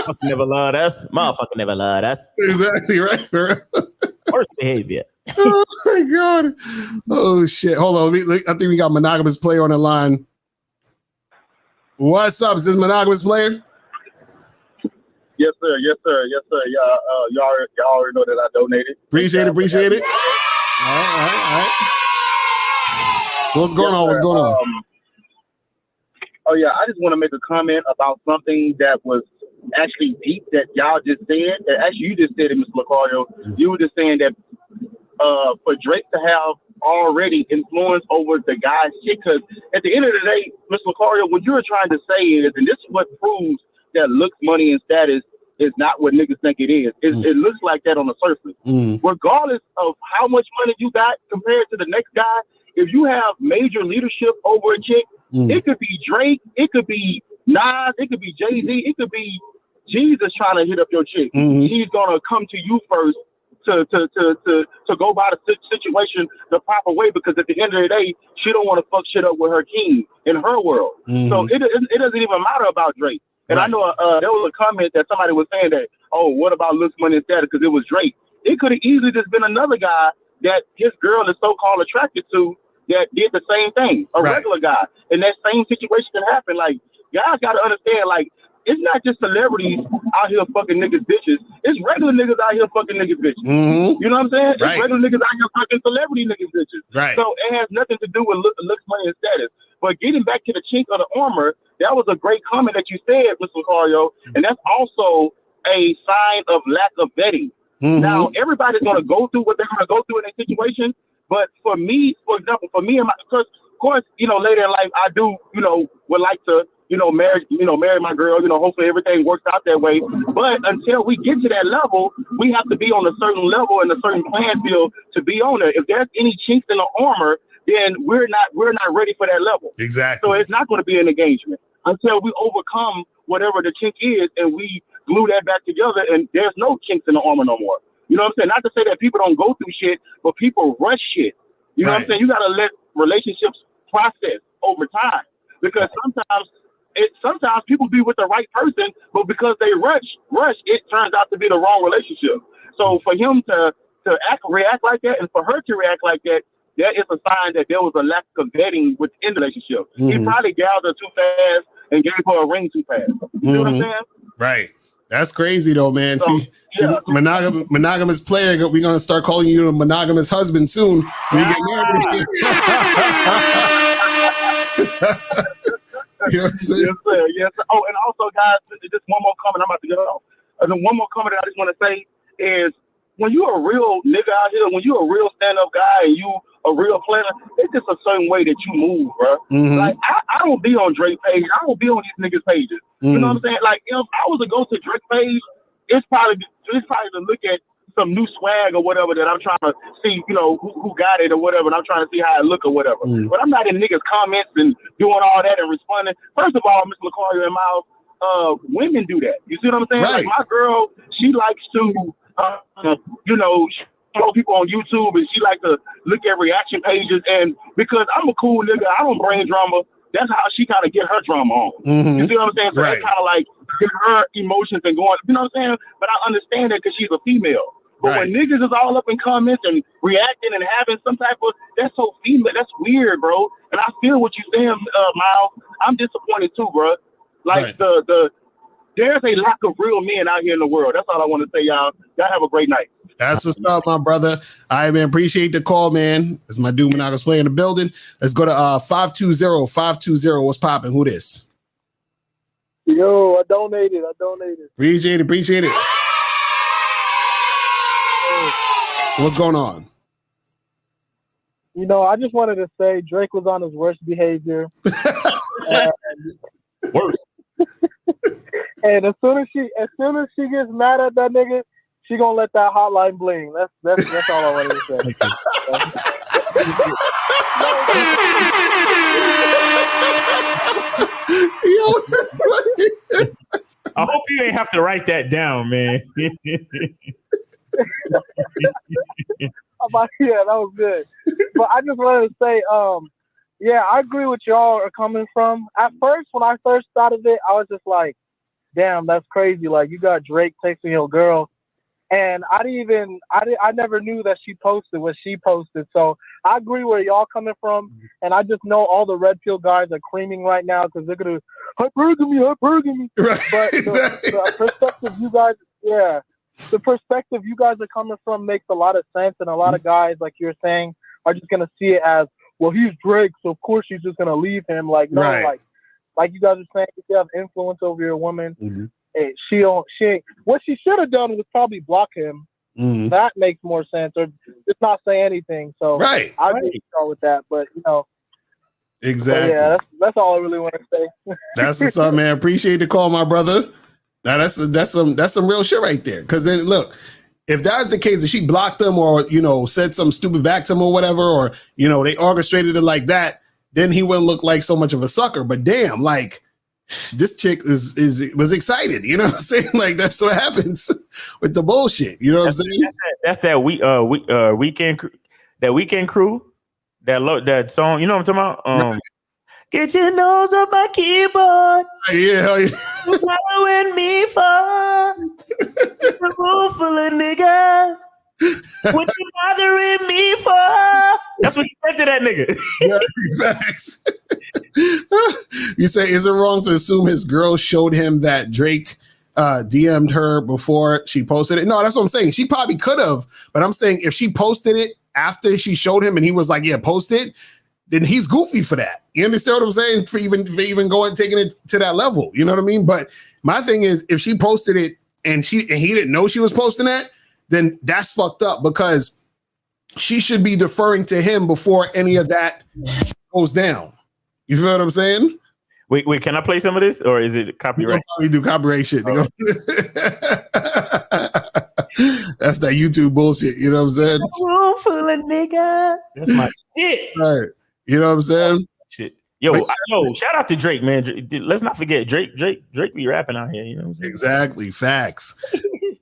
Motherfucker never loved us. Motherfucker never loved us. Exactly right. Worst behavior. Oh my God. Oh shit. Hold on. I think we got Monogamous player on the line. What's up? Is this Monogamous player? Yes, sir. Yes, sir. Yes, sir. Y'all already know that I donated. Appreciate it. All right. So what's going on? What's going on? Oh yeah, I just want to make a comment about something that was actually deep that y'all just said. Actually, you just said it, Mr. Locario. You were just saying that for Drake to have already influence over the guy's chick, because at the end of the day, Mr. Locario, what you're trying to say is, and this is what proves that looks, money, and status is not what niggas think it is. It looks like that on the surface. Regardless of how much money you got compared to the next guy, if you have major leadership over a chick, it could be Drake, it could be Nas, it could be Jay-Z, it could be Jesus trying to hit up your chick. He's gonna come to you first to go by the situation the proper way, because at the end of the day, she don't want to fuck shit up with her king in her world. So it doesn't even matter about Drake. And I know there was a comment that somebody was saying that, oh, what about looks, money, and status, because it was Drake. It could have easily just been another guy that his girl is so-called attracted to that did the same thing, regular guy. And that same situation can happen. Like, guys got to understand, like, it's not just celebrities out here fucking niggas bitches. It's regular niggas out here fucking niggas bitches. Mm-hmm. You know what I'm saying? Right. It's regular niggas out here fucking celebrity niggas bitches. Right. So it has nothing to do with looks, money, and status. But getting back to the chink of the armor, that was a great comment that you said, Mr. Locario, and that's also a sign of lack of vetting. Mm-hmm. Now, everybody's going to go through what they're going to go through in a situation. But for me, for example, and of course, later in life, I do, would like to, marry my girl, hopefully everything works out that way. But until we get to that level, we have to be on a certain level and a certain playing field to be on it. If there's any chinks in the armor, then we're not ready for that level. Exactly. So it's not going to be an engagement until we overcome whatever the chink is and we glue that back together and there's no chinks in the armor no more. You know what I'm saying? Not to say that people don't go through shit, but people rush shit. You know what I'm saying? You got to let relationships process over time because sometimes people be with the right person, but because they rush, it turns out to be the wrong relationship. So for him to react like that and for her to react like that, that is a sign that there was a lack of vetting within the relationship. Mm-hmm. He probably gathered too fast and gave her a ring too fast. You know what I'm saying? Right. That's crazy though, man. So, monogamous player, we're gonna start calling you a monogamous husband soon when you get married. You know what I'm saying? Yes, sir. Yes, sir. Oh, and also, guys, just one more comment. I'm about to get off. And then one more comment that I just want to say is, when you're a real nigga out here, when you're a real stand-up guy and you a real player, it's just a certain way that you move, bro. Mm-hmm. Like, I don't be on Drake page. I don't be on these niggas' pages. Mm-hmm. You know what I'm saying? Like, if I was to go to Drake page, it's probably to look at some new swag or whatever that I'm trying to see, who got it or whatever, and I'm trying to see how it look or whatever. Mm-hmm. But I'm not in niggas' comments and doing all that and responding. First of all, Mr. Locario and Miles, women do that. You see what I'm saying? Right. Like, my girl, she likes to... follow people on YouTube and she like to look at reaction pages, and because I'm a cool nigga, I don't bring drama. That's how she kind of get her drama on. Mm-hmm. You see what I'm saying? So That kind of like get her emotions and going. You know what I'm saying? But I understand that because she's a female. But when niggas is all up in comments and reacting and having some type of, that's so female. That's weird, bro. And I feel what you're saying, Miles. I'm disappointed too, bro. Like there's a lack of real men out here in the world. That's all I want to say, y'all. Y'all have a great night. That's what's up, my brother. All right, man. Appreciate the call, man. It's my dude Monogamous Player in the building. Let's go to 520-520. What's popping? Who this? Yo, I donated. Appreciate it. What's going on? I just wanted to say Drake was on his worst behavior. Worst. And as soon as she gets mad at that nigga, she gonna let that hotline bling. That's all I wanted to say. I hope you ain't have to write that down, man. Yeah, that was good. But I just wanted to say, I agree with y'all are coming from. At first, when I first started it, I was just like, damn, that's crazy. Like, you got Drake texting your girl. And I never knew that she posted what she posted. So I agree where y'all coming from. And I just know all the red pill guys are creaming right now because they're going to hypergamy. Right. But the perspective the perspective you guys are coming from makes a lot of sense. And a lot of guys, like you're saying, are just going to see it as, well, he's Drake, so of course she's just going to leave him. Like, no, like you guys are saying, if you have influence over your woman, she ain't. What she should have done was probably block him. Mm-hmm. That makes more sense, or just not say anything. So I agree with that. But exactly. Yeah, that's all I really want to say. That's what's up, man. Appreciate the call, my brother. Now that's some real shit right there. Because then look, if that's the case, if she blocked him or said something stupid back to him or whatever, or they orchestrated it like that, then he wouldn't look like so much of a sucker. But damn, like, this chick was excited, you know what I'm saying? Like, that's what happens with the bullshit, you know what I'm saying? That's that weekend crew, that song, you know what I'm talking about? Get your nose off my keyboard. Yeah. You're following me for a room full of niggas. What you bothering me for? That's what he said to that nigga. Yeah, facts. You say, is it wrong to assume his girl showed him that Drake DM'd her before she posted it? No, that's what I'm saying. She probably could have, but I'm saying if she posted it after she showed him and he was like, yeah, post it, then he's goofy for that. You understand what I'm saying? For even going, taking it to that level. You know what I mean? But my thing is, if she posted it and he didn't know she was posting that, then that's fucked up, because she should be deferring to him before any of that goes down. You feel what I'm saying? Wait, can I play some of this, or is it copyright? We do copyright shit. Oh. That's that YouTube bullshit. You know what I'm saying? Room full of nigga. That's my shit. Right. You know what I'm saying? Shit. Yo, shout out to Drake, man. Let's not forget Drake be rapping out here. You know what I'm saying? Exactly. Facts.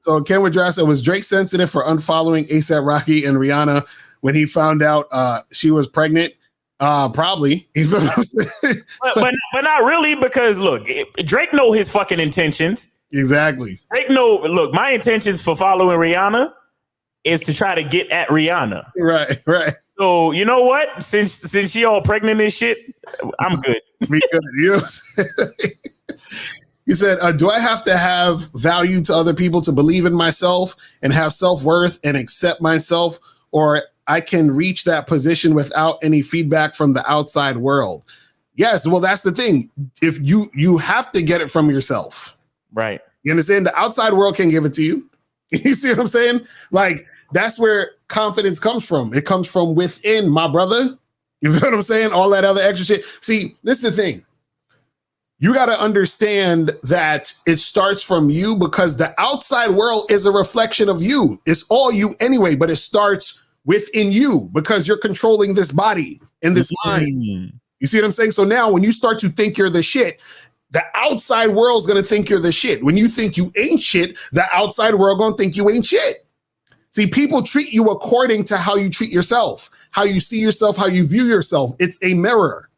So Ken Woodrow said, was Drake sensitive for unfollowing A$AP Rocky and Rihanna when he found out she was pregnant? Probably. You feel what I'm saying? but not really, because look, Drake know his fucking intentions. Exactly. Drake know, look, my intentions for following Rihanna is to try to get at Rihanna. Right. So you know what? Since she all pregnant and shit, I'm good. Me good. You know what I'm saying? He said, do I have to have value to other people to believe in myself and have self-worth and accept myself, or I can reach that position without any feedback from the outside world? Yes, well, that's the thing. If you have to get it from yourself. Right. You understand? The outside world can give it to you. You see what I'm saying? Like, that's where confidence comes from. It comes from within, my brother. You feel what I'm saying? All that other extra shit. See, this is the thing. You got to understand that it starts from you, because the outside world is a reflection of you. It's all you anyway, but it starts within you, because you're controlling this body and this mind. You see what I'm saying? So now when you start to think you're the shit, the outside world's going to think you're the shit. When you think you ain't shit, the outside world going to think you ain't shit. See, people treat you according to how you treat yourself, how you see yourself, how you view yourself. It's a mirror.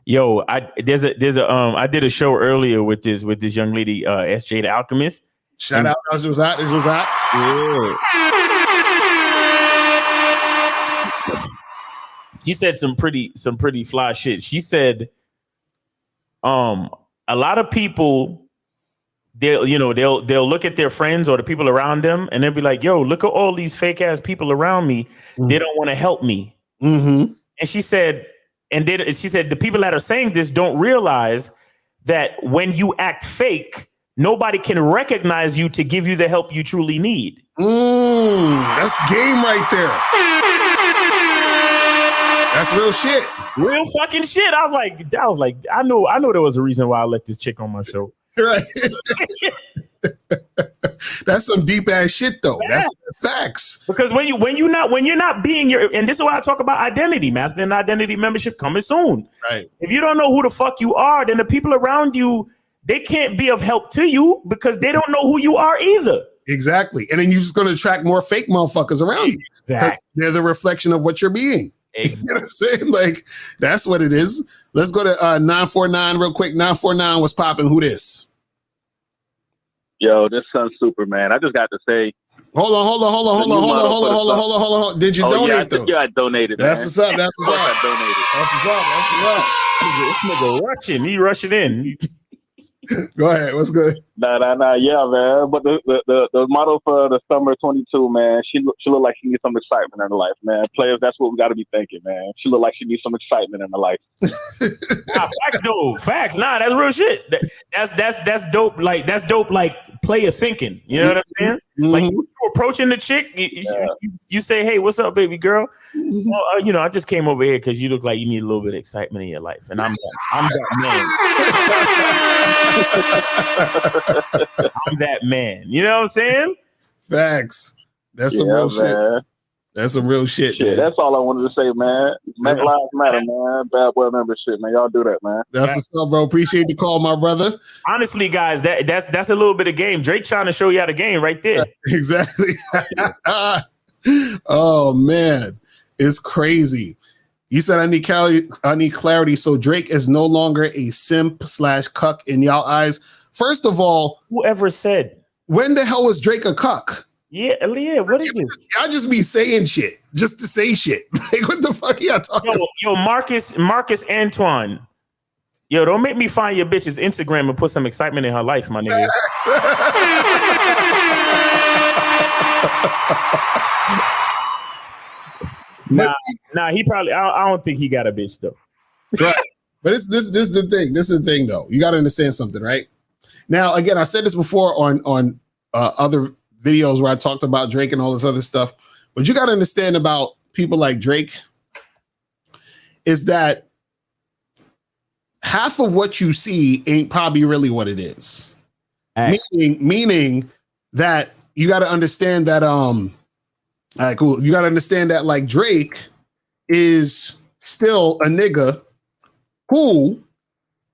Yo, I did a show earlier with this young lady, SJ the Alchemist. Shout out, this was hot. Yeah. She said some pretty fly shit. She said, a lot of people, they'll look at their friends or the people around them, and they'll be like, yo, look at all these fake ass people around me. Mm-hmm. They don't want to help me. Mm-hmm. And she said, the people that are saying this don't realize that when you act fake, nobody can recognize you to give you the help you truly need. That's game right there. That's real shit. Real fucking shit. I was like, I know there was a reason why I let this chick on my show. Right. That's some deep ass shit though. That's facts. Because when you're not being your, and this is why I talk about identity, masculine identity membership coming soon. Right. If you don't know who the fuck you are, then the people around you, they can't be of help to you because they don't know who you are either. Exactly. And then you're just going to attract more fake motherfuckers around you. Exactly. They're the reflection of what you're being. Exactly. You know what I'm saying? Like, that's what it is. Let's go to 949 real quick. 949, what's popping? Who this? Yo, this Sun Super, man. I just got to say. Hold on. Did you donate though? Yeah, I donated. That's what's up. That's what's up. I donated. That's what's up. This nigga rushing. He rushing in. Go ahead. What's good? Nah. Yeah, man. But the model for the summer 22, man, she look like she needs some excitement in her life, man. Players, that's what we got to be thinking, man. She look like she needs some excitement in her life. Facts, though. Facts. Nah, that's real shit. That's dope. Like, that's dope. Like, player thinking. You know what I'm saying? Mm-hmm. Like, you approaching the chick, you say, "Hey, what's up, baby girl? Mm-hmm. Well, I just came over here because you look like you need a little bit of excitement in your life, and I'm that man. I'm that man. You know what I'm saying? Facts. That's some real shit. That's some real shit, man. That's all I wanted to say, man. Make lives matter, man. Bad boy membership, man. Y'all do that, man. That's what's up, bro. Appreciate the call, my brother. Honestly, guys, that's a little bit of game. Drake trying to show you how the game right there. Exactly. Oh man, it's crazy. You said I need clarity. So Drake is no longer a simp / cuck in y'all eyes. First of all, whoever said? When the hell was Drake a cuck? Yeah, what is this? Y'all just be saying shit just to say shit. Like, what the fuck y'all talking about? Yo, Marcus Antoine. Yo, don't make me find your bitch's Instagram and put some excitement in her life, my nigga. Nah, he probably. I don't think he got a bitch though. Right. But this is the thing. This is the thing, though. You got to understand something, right? Now, again, I said this before on other videos where I talked about Drake and all this other stuff. What you got to understand about people like Drake is that half of what you see ain't probably really what it is. Meaning that you got to understand that all right, cool. You got to understand that like Drake is still a nigga who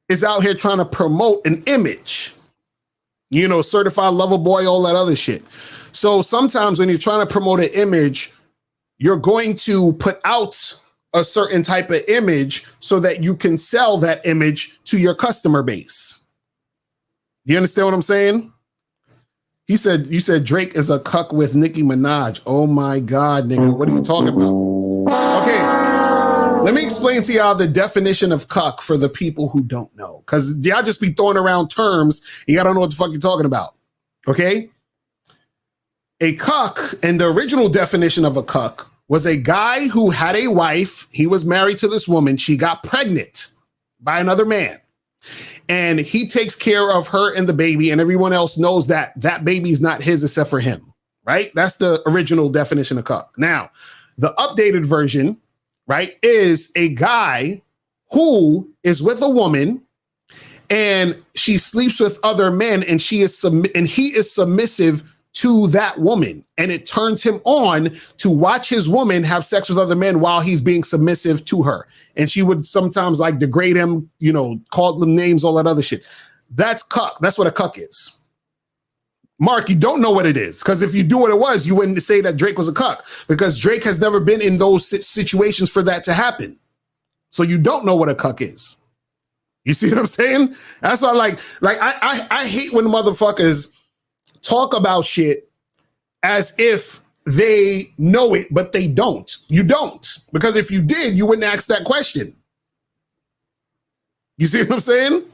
is out here trying to promote an image, you know, certified lover boy, all that other shit. So sometimes when you're trying to promote an image, you're going to put out a certain type of image so that you can sell that image to your customer base. You understand what I'm saying? You said Drake is a cuck with Nicki Minaj. Oh my God, nigga, what are you talking about? Okay, let me explain to y'all the definition of cuck for the people who don't know, because y'all just be throwing around terms and y'all don't know what the fuck you're talking about. Okay, a cuck, and the original definition of a cuck was a guy who had a wife. He was married to this woman. She got pregnant by another man. And he takes care of her and the baby, and everyone else knows that that baby is not his except for him, right? That's the original definition of cuck. Now, the updated version, right, is a guy who is with a woman and she sleeps with other men, and he is submissive to that woman, and it turns him on to watch his woman have sex with other men while he's being submissive to her. And she would sometimes like degrade him, you know, call them names, all that other shit. That's cuck. That's what a cuck is. Mark, you don't know what it is, because if you knew what it was, you wouldn't say that Drake was a cuck, because Drake has never been in those situations for that to happen. So you don't know what a cuck is. You see what I'm saying? That's why I hate when motherfuckers talk about shit as if they know it, but they don't. You don't. Because if you did, you wouldn't ask that question. You see what I'm saying?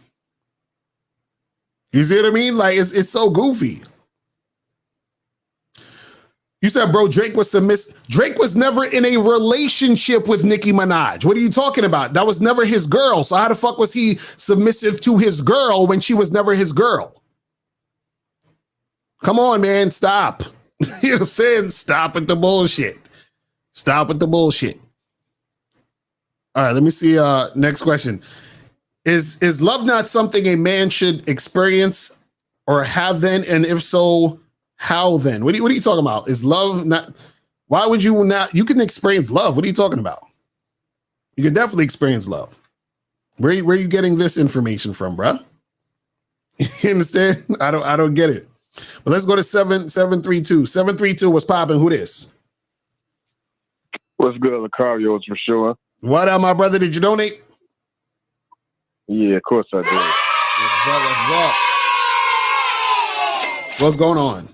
You see what I mean? Like, it's so goofy. You said, bro, Drake was submissive. Drake was never in a relationship with Nicki Minaj. What are you talking about? That was never his girl. So how the fuck was he submissive to his girl when she was never his girl? Come on, man, stop. You know what I'm saying? Stop with the bullshit. Stop with the bullshit. All right, let me see. Next question. Is love not something a man should experience or have then? And if so, how then? What are you talking about? Is love not? Why would you not? You can experience love. What are you talking about? You can definitely experience love. Where are you getting this information from, bruh? You understand? I don't get it. But let's go to 732. 732 was popping. Who this? What's good, Locario? It's for sure. What up, my brother? Did you donate? Yeah, of course I did. What's going on?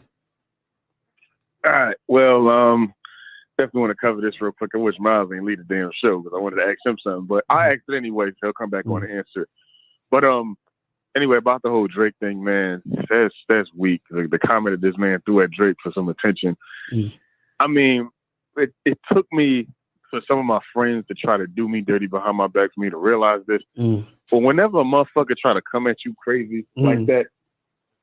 All right. Well, definitely want to cover this real quick. I wish Miles ain't lead the damn show because I wanted to ask him something, but I asked it anyway, so he'll come back on and answer. But anyway, about the whole Drake thing, man, that's weak. The comment that this man threw at Drake for some attention. I mean, it took me for some of my friends to try to do me dirty behind my back for me to realize this. But whenever a motherfucker try to come at you crazy like that,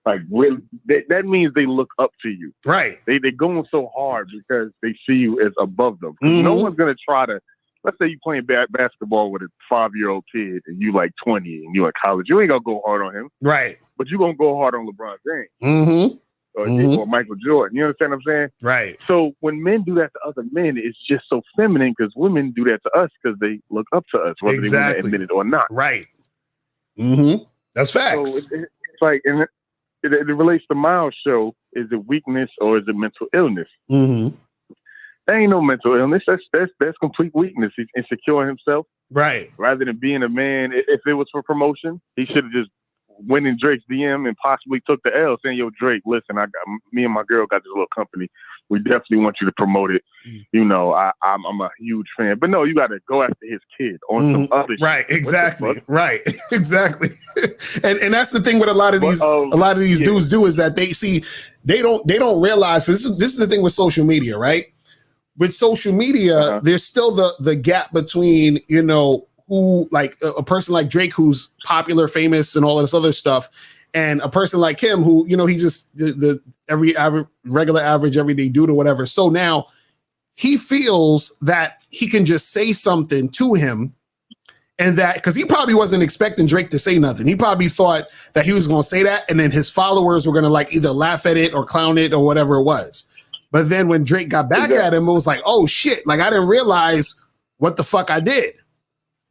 like really, that means they look up to you. Right. They going so hard because they see you as above them. No one's gonna try to. Let's say you playing basketball with a 5-year-old kid and you like 20 and you in college. You ain't gonna go hard on him. Right. But you gonna go hard on LeBron James. Or Michael Jordan. You understand what I'm saying? Right. So when men do that to other men, it's just so feminine because women do that to us because they look up to us, whether they want to admit it or not. Right. That's facts. So it's like, and it relates to Miles' show. Is it weakness or is it mental illness? There ain't no mental illness. That's complete weakness. He's insecure in himself. Right. Rather than being a man, if it was for promotion, he should have just went in Drake's DM and possibly took the L, saying, "Yo, Drake, listen, me and my girl got this little company. We definitely want you to promote it. You know, I'm a huge fan, but no, you got to go after his kid on some other right, shit. exactly, right, exactly. and that's the thing with a lot of these dudes do is that they don't realize this is the thing with social media, right? With social media, there's still the gap between, you know, who like a person like Drake who's popular, famous, and all this other stuff, and a person like him who, you know, he's just the regular average everyday dude or whatever. So now he feels that he can just say something to him, and that because he probably wasn't expecting Drake to say nothing. He probably thought that he was going to say that, and then his followers were going to like either laugh at it or clown it or whatever it was. But then when Drake got back at him, it was like, oh shit, like I didn't realize what the fuck I did.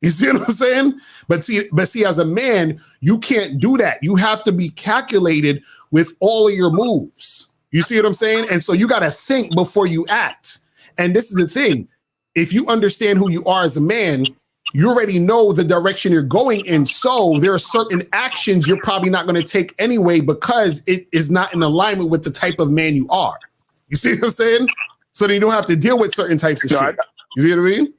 You see what I'm saying? But see, as a man, you can't do that. You have to be calculated with all of your moves. You see what I'm saying? And so you got to think before you act. And this is the thing. If you understand who you are as a man, you already know the direction you're going in. So there are certain actions you're probably not going to take anyway because it is not in alignment with the type of man you are. You see what I'm saying? So then you don't have to deal with certain types of shit. You see what I mean?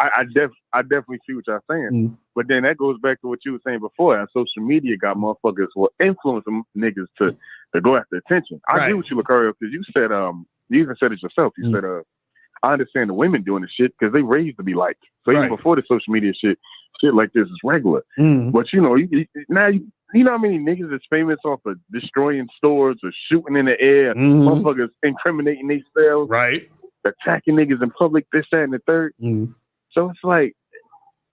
I definitely see what y'all saying. But then that goes back to what you were saying before. And social media got motherfuckers will influence them niggas to go after attention. I agree with you, Locario, because you said you even said it yourself. You said I understand the women doing the shit because they raised to be liked. So even before the social media shit like this is regular. But you know, now you know how many niggas is famous off of destroying stores or shooting in the air, motherfuckers incriminating themselves, attacking niggas in public, this, that, and the third. So it's like,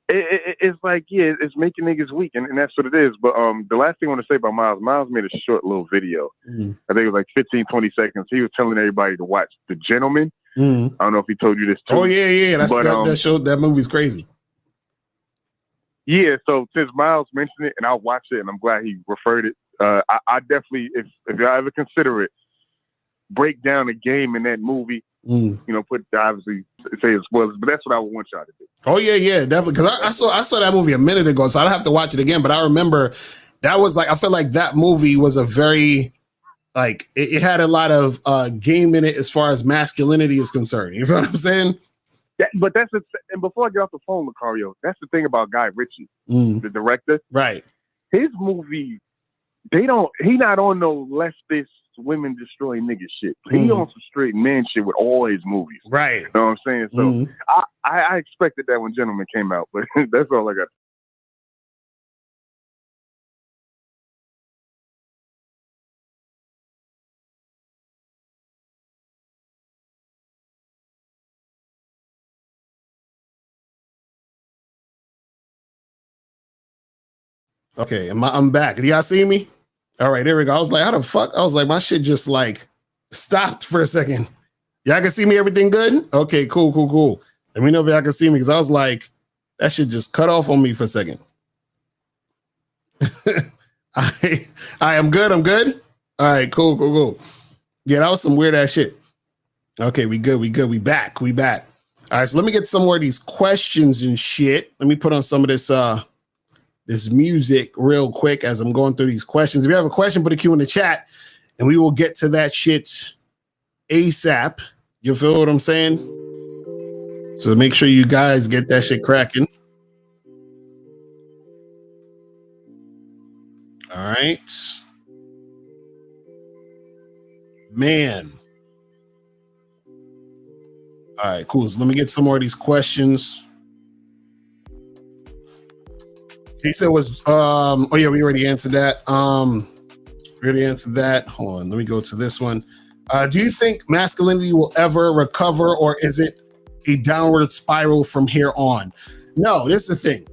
it's like, yeah, it's making niggas weak, and that's what it is. But the last thing I want to say about Miles made a short little video. I think it was like 15, 20 seconds. He was telling everybody to watch The Gentleman. I don't know if he told you this too. Oh, yeah. That movie's crazy. Yeah, so since Miles mentioned it, and I'll watch it, and I'm glad he referred it, I definitely, if y'all ever consider it, break down the game in that movie. You know, obviously say spoilers, but that's what I would want y'all to do. Oh yeah, definitely. Because I saw that movie a minute ago, so I don't have to watch it again. But I remember that was like, I feel like that movie was a very like it had a lot of game in it as far as masculinity is concerned. You know what I'm saying? But and before I get off the phone, Locario, that's the thing about Guy Ritchie, the director. Right. His movie, he not on no leftist women destroying nigga shit. He on some straight man shit with all his movies. Right. You know what I'm saying? So I expected that when Gentleman came out, but that's all I got. Okay, I'm back. Do y'all see me? All right, there we go. I was like, how the fuck? I was like, my shit just like stopped for a second. Y'all can see me? Everything good? Okay, cool. Let me know if y'all can see me, because I was like, that shit just cut off on me for a second. I am good. All right, cool. Yeah, that was some weird ass shit. Okay, we good. We back. All right, so let me get some more of these questions and shit. Let me put on some of this music real quick as I'm going through these questions. If you have a question, put a Q in the chat and we will get to that shit ASAP. You feel what I'm saying? So make sure you guys get that shit cracking. All right. Man. All right, cool. So let me get some more of these questions. He said was oh yeah, we already answered that. Hold on, let me go to this one. Do you think masculinity will ever recover, or is it a downward spiral from here on? No, this is the thing.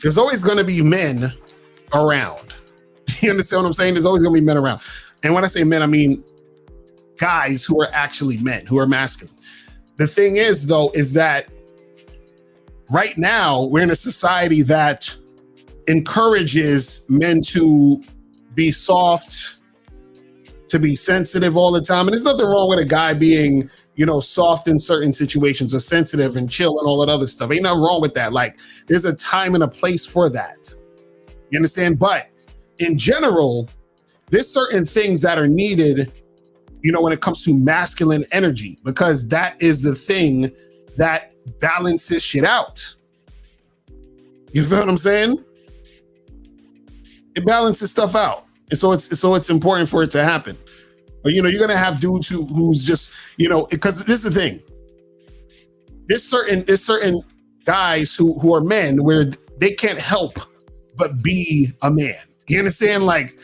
There's always going to be men around. You understand what I'm saying? There's always going to be men around. And when I say men, I mean guys who are actually men, who are masculine. The thing is, though, is that right now we're in a society that encourages men to be soft, to be sensitive all the time. And there's nothing wrong with a guy being soft in certain situations or sensitive and chill and all that other stuff. Ain't nothing wrong with that. Like, there's a time and a place for that. You understand? But in general, there's certain things that are needed, when it comes to masculine energy, because that is the thing that balances shit out. You feel what I'm saying? It balances stuff out. And so it's important for it to happen. But you're gonna have dudes who's just, because this is the thing. There's certain guys who are men where they can't help but be a man. You understand? Like,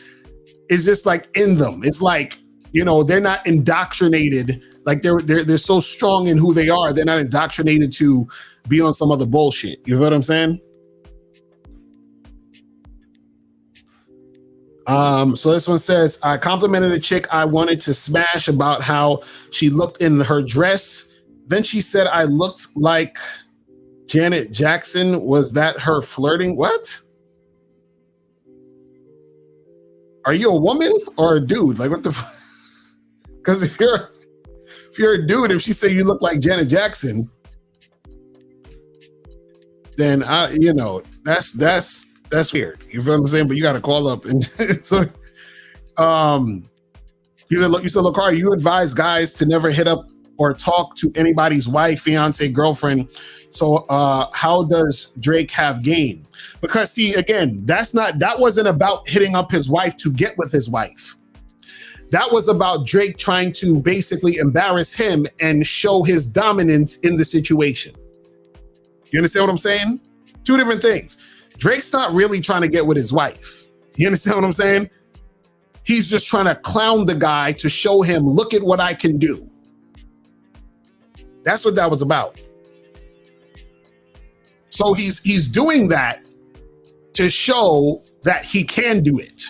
it's just like in them. It's like, they're not indoctrinated. Like they're so strong in who they are. They're not indoctrinated to be on some other bullshit. You know what I'm saying? So this one says, I complimented a chick I wanted to smash about how she looked in her dress. Then she said I looked like Janet Jackson. Was that her flirting? What? Are you a woman or a dude? Like, what the fuck? Because if you're a dude, if she say you look like Janet Jackson, then that's weird. You feel what I'm saying? But you got to call up and so. You said, Locario, you advise guys to never hit up or talk to anybody's wife, fiance, girlfriend. So how does Drake have game? Because see, again, that wasn't about hitting up his wife to get with his wife. That was about Drake trying to basically embarrass him and show his dominance in the situation. You understand what I'm saying? Two different things. Drake's not really trying to get with his wife. You understand what I'm saying? He's just trying to clown the guy to show him, look at what I can do. That's what that was about. So he's doing that to show that he can do it.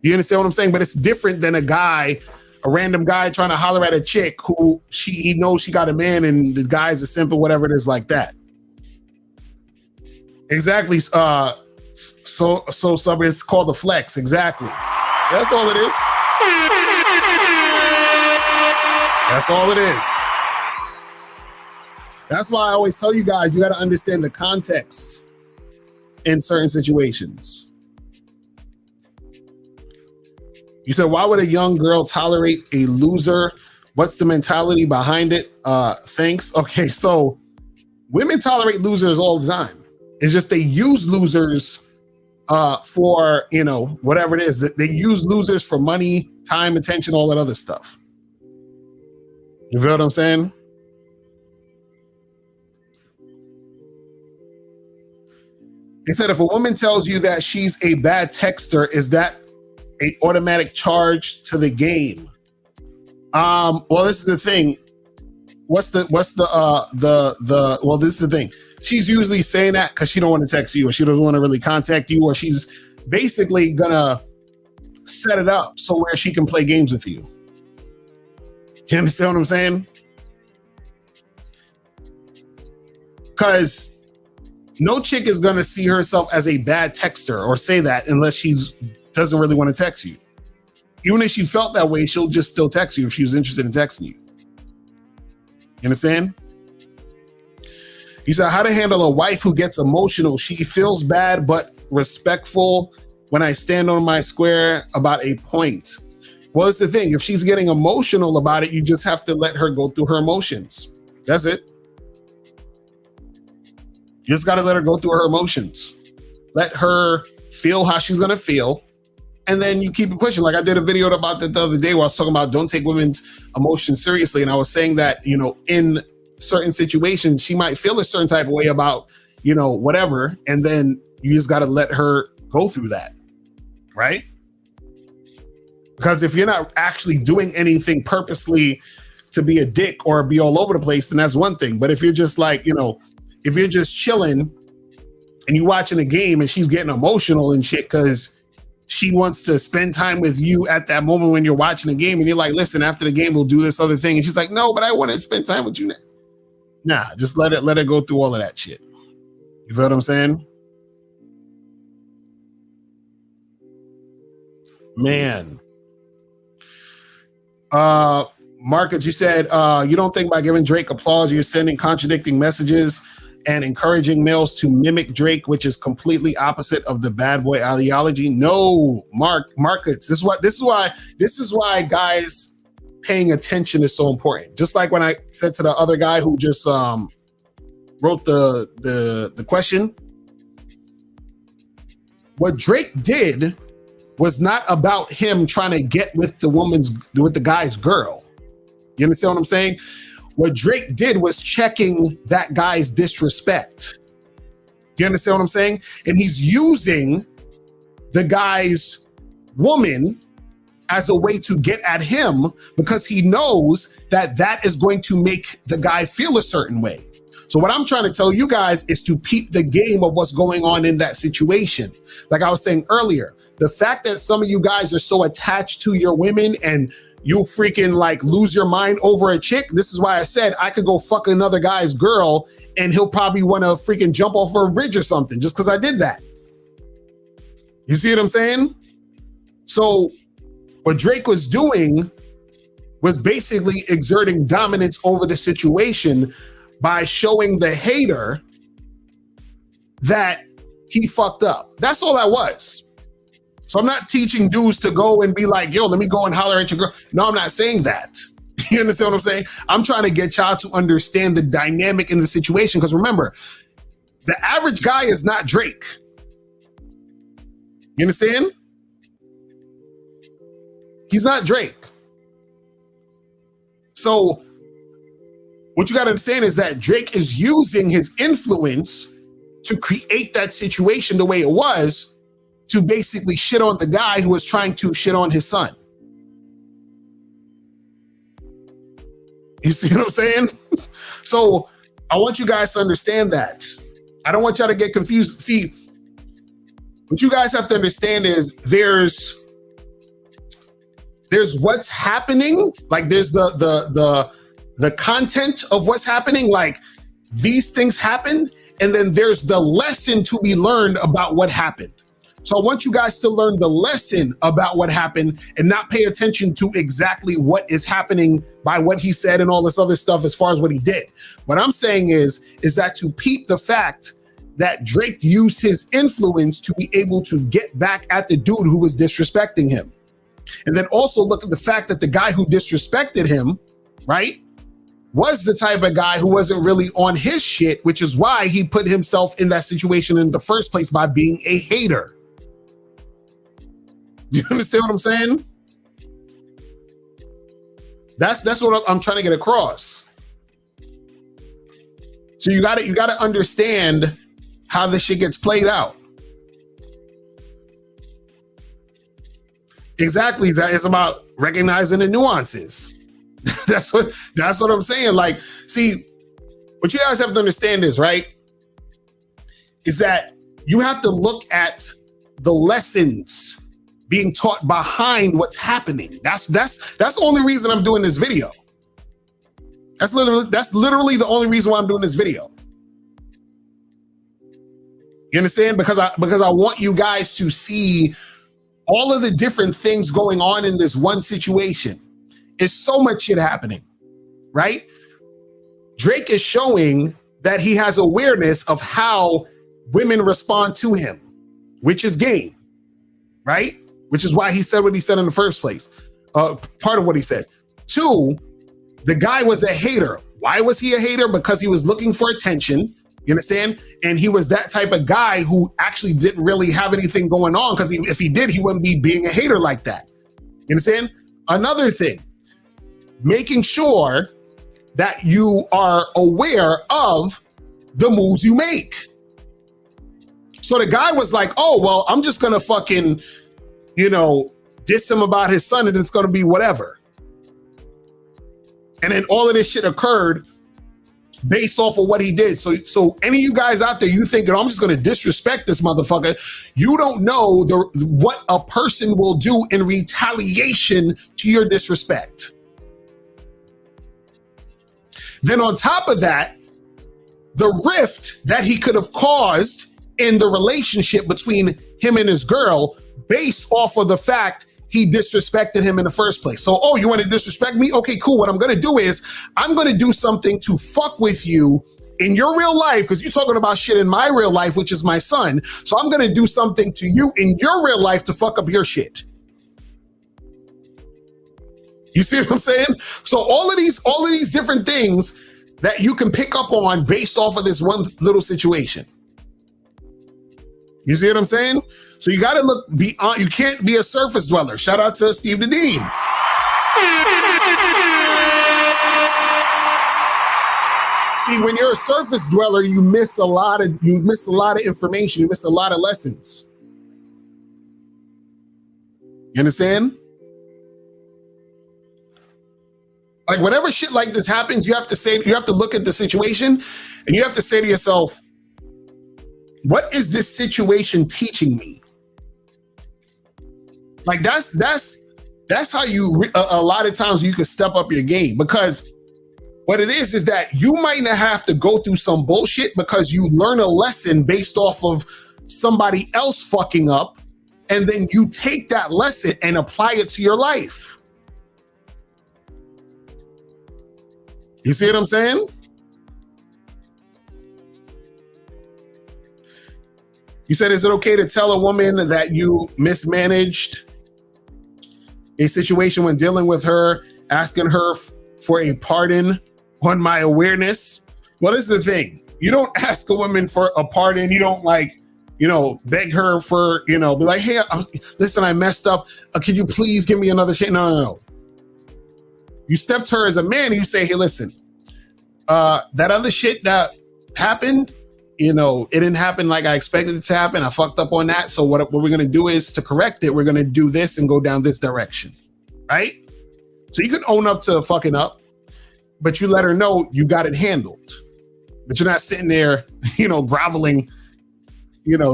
You understand what I'm saying? But it's different than a random guy trying to holler at a chick who he knows she got a man and the guy's a simp or whatever it is like that. Exactly. So it's called the flex. Exactly. That's all it is. That's all it is. That's why I always tell you guys, you got to understand the context in certain situations. You said, why would a young girl tolerate a loser? What's the mentality behind it? Thanks. Okay, so women tolerate losers all the time. It's just they use losers for, whatever it is. They use losers for money, time, attention, all that other stuff. You feel what I'm saying? He said, if a woman tells you that she's a bad texter, is that an automatic charge to the game? Well, this is the thing. Well, this is the thing. She's usually saying that because she don't want to text you, or she doesn't want to really contact you, or she's basically gonna set it up so where she can play games with you. You understand what I'm saying? Because no chick is gonna see herself as a bad texter or say that unless she's doesn't really want to text you. Even if she felt that way, she'll just still text you if she was interested in texting you. You understand? He said, how to handle a wife who gets emotional. She feels bad but respectful when I stand on my square about a point. Well, it's the thing. If she's getting emotional about it, you just have to let her go through her emotions. That's it. You just got to let her go through her emotions. Let her feel how she's going to feel. And then you keep it pushing. Like I did a video about that the other day where I was talking about don't take women's emotions seriously. And I was saying that, in certain situations, she might feel a certain type of way about, whatever. And then you just got to let her go through that. Right? Because if you're not actually doing anything purposely to be a dick or be all over the place, then that's one thing. But if you're just like, if you're just chilling and you're watching a game and she's getting emotional and shit because she wants to spend time with you at that moment when you're watching the game, and you're like, listen, after the game, we'll do this other thing. And she's like, no, but I want to spend time with you now. Nah, just let it go through all of that shit. You feel what I'm saying? Man. Marcus, you said you don't think by giving Drake applause, you're sending contradicting messages and encouraging males to mimic Drake, which is completely opposite of the bad boy ideology. No, Marcus, this is why guys paying attention is so important. Just like when I said to the other guy who just wrote the question, what Drake did was not about him trying to get with the guy's girl. You understand what I'm saying? What Drake did was checking that guy's disrespect. You understand what I'm saying? And he's using the guy's woman as a way to get at him because he knows that is going to make the guy feel a certain way. So what I'm trying to tell you guys is to peep the game of what's going on in that situation. Like I was saying earlier, the fact that some of you guys are so attached to your women and you freaking like lose your mind over a chick. This is why I said I could go fuck another guy's girl and he'll probably want to freaking jump off a bridge or something just because I did that. You see what I'm saying? So what Drake was doing was basically exerting dominance over the situation by showing the hater that he fucked up. That's all that was. So I'm not teaching dudes to go and be like, yo, let me go and holler at your girl. No, I'm not saying that. You understand what I'm saying? I'm trying to get y'all to understand the dynamic in the situation. Because remember, the average guy is not Drake. You understand? He's not Drake. So what you got to understand is that Drake is using his influence to create that situation the way it was to basically shit on the guy who was trying to shit on his son. You see what I'm saying? So I want you guys to understand that. I don't want y'all to get confused. See, what you guys have to understand is there's what's happening, like there's the content of what's happening, like these things happen, and then there's the lesson to be learned about what happened. So I want you guys to learn the lesson about what happened and not pay attention to exactly what is happening by what he said and all this other stuff as far as what he did. What I'm saying is that to peep the fact that Drake used his influence to be able to get back at the dude who was disrespecting him. And then also look at the fact that the guy who disrespected him, right, was the type of guy who wasn't really on his shit, which is why he put himself in that situation in the first place by being a hater. Do you understand what I'm saying? That's what I'm trying to get across. So you got to understand how this shit gets played out. Exactly. It's about recognizing the nuances. That's what I'm saying. Like, see, what you guys have to understand is, right, is that you have to look at the lessons being taught behind what's happening. That's the only reason I'm doing this video. That's literally the only reason why I'm doing this video. You understand? Because I want you guys to see all of the different things going on in this one situation. It's so much shit happening, right? Drake is showing that he has awareness of how women respond to him, which is game, right? Which is why he said what he said in the first place. Part of what he said. 2, the guy was a hater. Why was he a hater? Because he was looking for attention. You understand? And he was that type of guy who actually didn't really have anything going on, because if he did, he wouldn't be being a hater like that. You understand? Another thing, making sure that you are aware of the moves you make. So the guy was like, oh, well, I'm just going to fucking, diss him about his son and it's going to be whatever. And then all of this shit occurred based off of what he did. So any of you guys out there, you think, I'm just going to disrespect this motherfucker. You don't know what a person will do in retaliation to your disrespect. Then on top of that, the rift that he could have caused in the relationship between him and his girl, based off of the fact he disrespected him in the first place. So, oh, you want to disrespect me? Okay, cool. What I'm going to do is I'm going to do something to fuck with you in your real life, because you're talking about shit in my real life, which is my son. So I'm going to do something to you in your real life to fuck up your shit. You see what I'm saying? So all of these different things that you can pick up on based off of this one little situation. You see what I'm saying? So you got to look beyond. You can't be a surface dweller. Shout out to Steve the Dean. See, when you're a surface dweller, you miss a lot of information. You miss a lot of lessons. You understand? Like whenever shit like this happens, you have to look at the situation and you have to say to yourself, what is this situation teaching me? Like that's how you, a lot of times you can step up your game, because what it is that you might not have to go through some bullshit because you learn a lesson based off of somebody else fucking up. And then you take that lesson and apply it to your life. You see what I'm saying? You said, is it okay to tell a woman that you mismanaged a situation when dealing with her, asking her for a pardon on my awareness? Well, this is the thing. You don't ask a woman for a pardon. You don't beg her for, be like, hey, listen, I messed up. Could you please give me another chance? No. You step to her as a man and you say, hey, listen, that other shit that happened, it didn't happen like I expected it to happen. I fucked up on that. So what we're going to do is, to correct it, we're going to do this and go down this direction. Right? So you can own up to fucking up, but you let her know you got it handled. But you're not sitting there, groveling,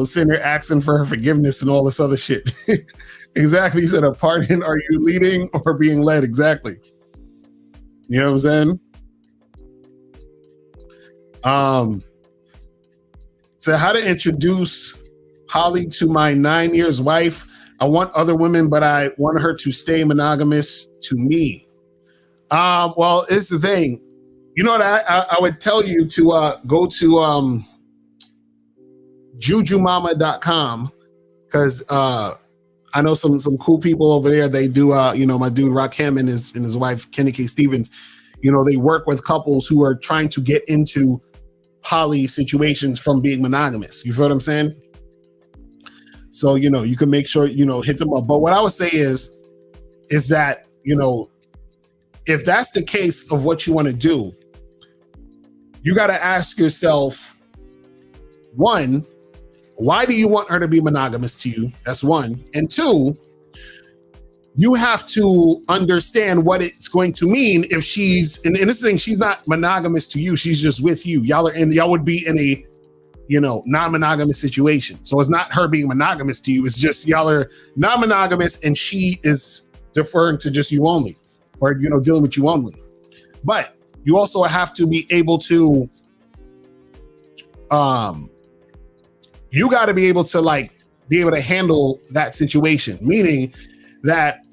sitting there asking for her forgiveness and all this other shit. Exactly. You said a pardon. Are you leading or being led? Exactly. You know what I'm saying? So how to introduce Holly to my 9 years wife. I want other women, but I want her to stay monogamous to me. Well, it's the thing. You know what? I would tell you to go to jujumama.com, because I know some cool people over there. They do, my dude Rakim and his wife Kenny K. Stevens. They work with couples who are trying to get into poly situations from being monogamous. You feel what I'm saying? So, you can make sure, hit them up. But what I would say is that, if that's the case of what you want to do, you got to ask yourself, one, why do you want her to be monogamous to you? That's one. And two, you have to understand what it's going to mean if she's, and this thing, she's not monogamous to you. She's just with you. Y'all would be in a, non-monogamous situation. So it's not her being monogamous to you. It's just y'all are non-monogamous and she is deferring to just you only, or, dealing with you only. But you also have to be able to, you got to be able to handle that situation. Meaning that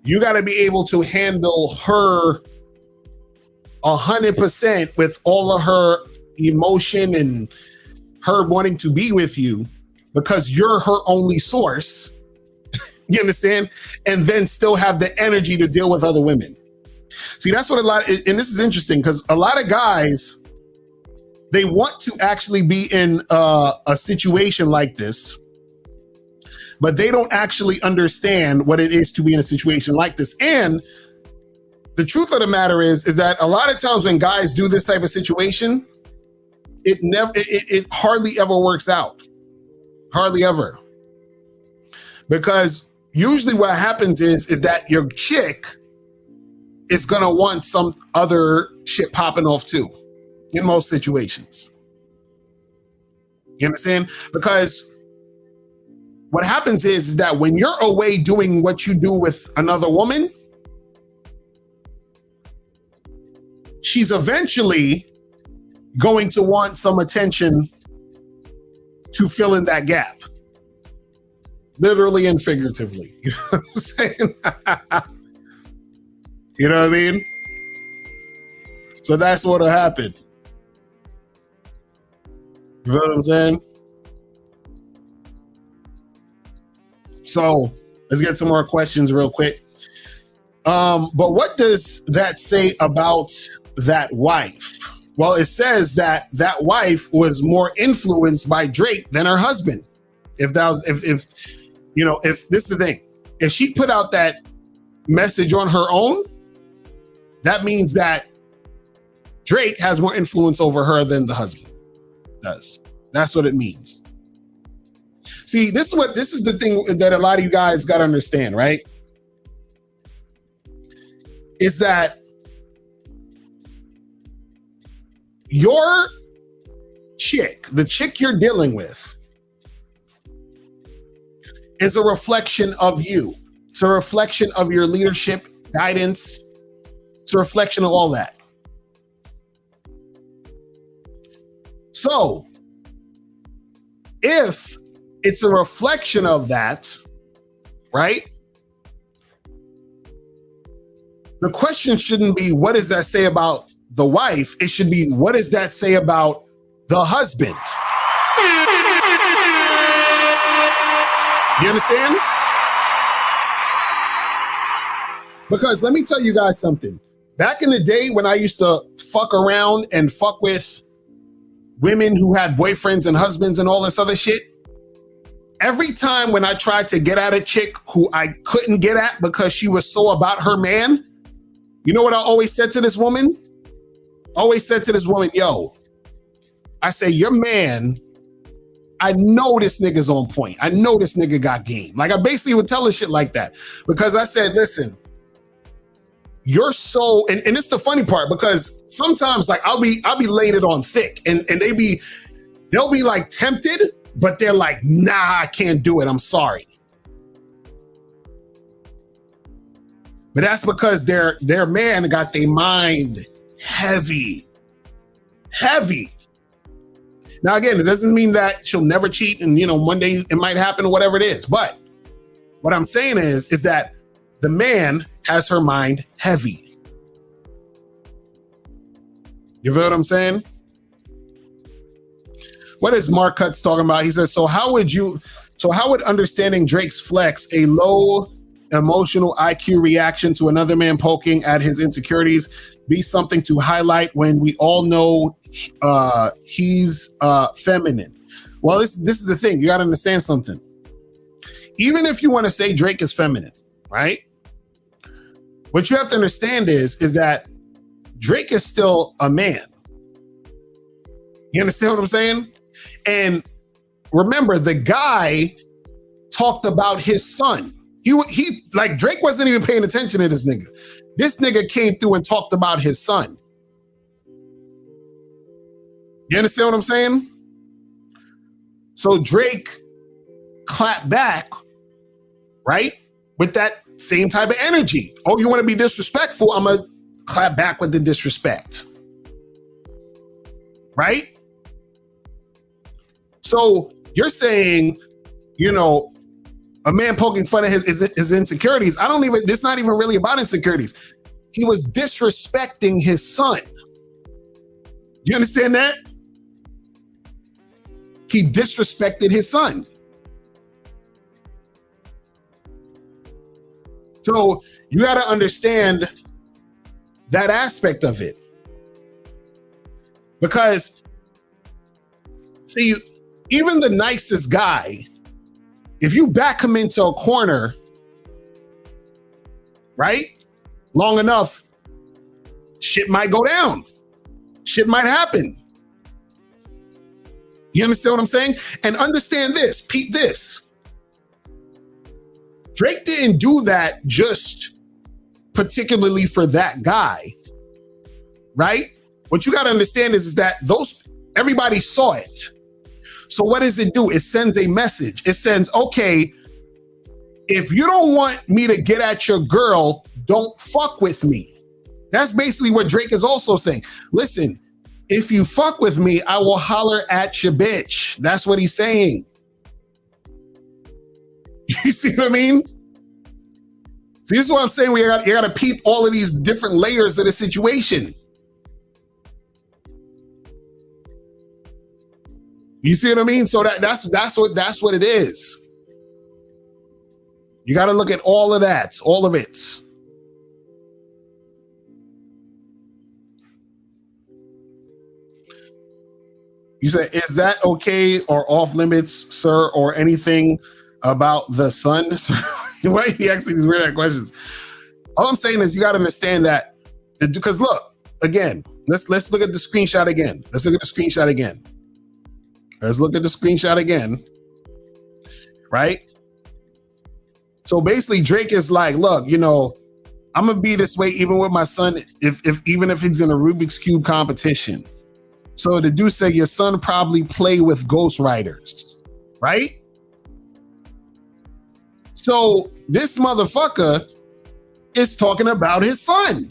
you got to be able to handle her 100% with all of her emotion and her wanting to be with you, because you're her only source. You understand? And then still have the energy to deal with other women. See, that's what and this is interesting, because a lot of guys, they want to actually be in a situation like this, but they don't actually understand what it is to be in a situation like this. And the truth of the matter is that a lot of times when guys do this type of situation, it hardly ever works out. Hardly ever. Because usually what happens is that your chick is gonna want some other shit popping off too, in most situations. You understand? Because what happens is that when you're away doing what you do with another woman, she's eventually going to want some attention to fill in that gap. literally and figuratively. You know what I'm saying? You know what I mean? So that's what'll happen. You know what I'm saying? So let's get some more questions real quick. But what does that say about that wife? Well, it says that that wife was more influenced by Drake than her husband. If this is the thing, if she put out that message on her own, that means that Drake has more influence over her than the husband does. That's what it means. See, this is the thing that a lot of you guys got to understand, right? Is that your chick, the chick you're dealing with, is a reflection of you. It's a reflection of your leadership, guidance. It's a reflection of all that. So, if it's a reflection of that, right? The question shouldn't be, what does that say about the wife? It should be, what does that say about the husband? You understand? Because let me tell you guys something. Back in the day when I used to fuck around and fuck with women who had boyfriends and husbands and all this other shit, every time when I tried to get at a chick who I couldn't get at because she was so about her man, you know what I always said to this woman? Yo, I say, your man, I know this nigga's on point. I know this nigga got game. Like, I basically would tell her shit like that because I said, listen, you're so, and it's the funny part because sometimes like I'll be laying it on thick and they'll be like tempted, but they're like, nah, I can't do it. I'm sorry. But that's because their man got their mind heavy. Now, again, it doesn't mean that she'll never cheat and, one day it might happen or whatever it is. But what I'm saying is that the man has her mind heavy. You feel what I'm saying? What is Mark Cutts talking about? He says, so how would understanding Drake's flex, a low emotional IQ reaction to another man poking at his insecurities, be something to highlight when we all know he's feminine? Well, this is the thing. You got to understand something. Even if you want to say Drake is feminine, right? What you have to understand is that Drake is still a man. You understand what I'm saying? And remember, the guy talked about his son. He like Drake wasn't even paying attention to this nigga. This nigga came through and talked about his son. You understand what I'm saying? So Drake clapped back, right? With that same type of energy. Oh, you want to be disrespectful? I'm going to clap back with the disrespect. Right? So you're saying, a man poking fun at his insecurities. It's not even really about insecurities. He was disrespecting his son. You understand that? He disrespected his son. So you got to understand that aspect of it. Because, see, even the nicest guy, if you back him into a corner, right, long enough, shit might go down. Shit might happen. You understand what I'm saying? And understand this, peep this. Drake didn't do that just particularly for that guy, right? What you got to understand is that everybody saw it. So what does it do? It sends a message. It sends, okay, if you don't want me to get at your girl, don't fuck with me. That's basically what Drake is also saying. Listen, if you fuck with me, I will holler at your bitch. That's what he's saying. You see what I mean? See, this is what I'm saying. You got to peep all of these different layers of the situation. You see what I mean? So that's what it is. You got to look at all of that, all of it. You said, is that okay or off limits, sir, or anything about the son? Why are you asking these weird questions? All I'm saying is you got to understand that, because look, again, let's look at the screenshot again. Let's look at the screenshot again. Let's look at the screenshot again. Right? So basically Drake is like, look, you know, I'm gonna be this way even with my son, even if he's in a Rubik's Cube competition. So the dude said your son probably play with ghostwriters, right? So this motherfucker is talking about his son.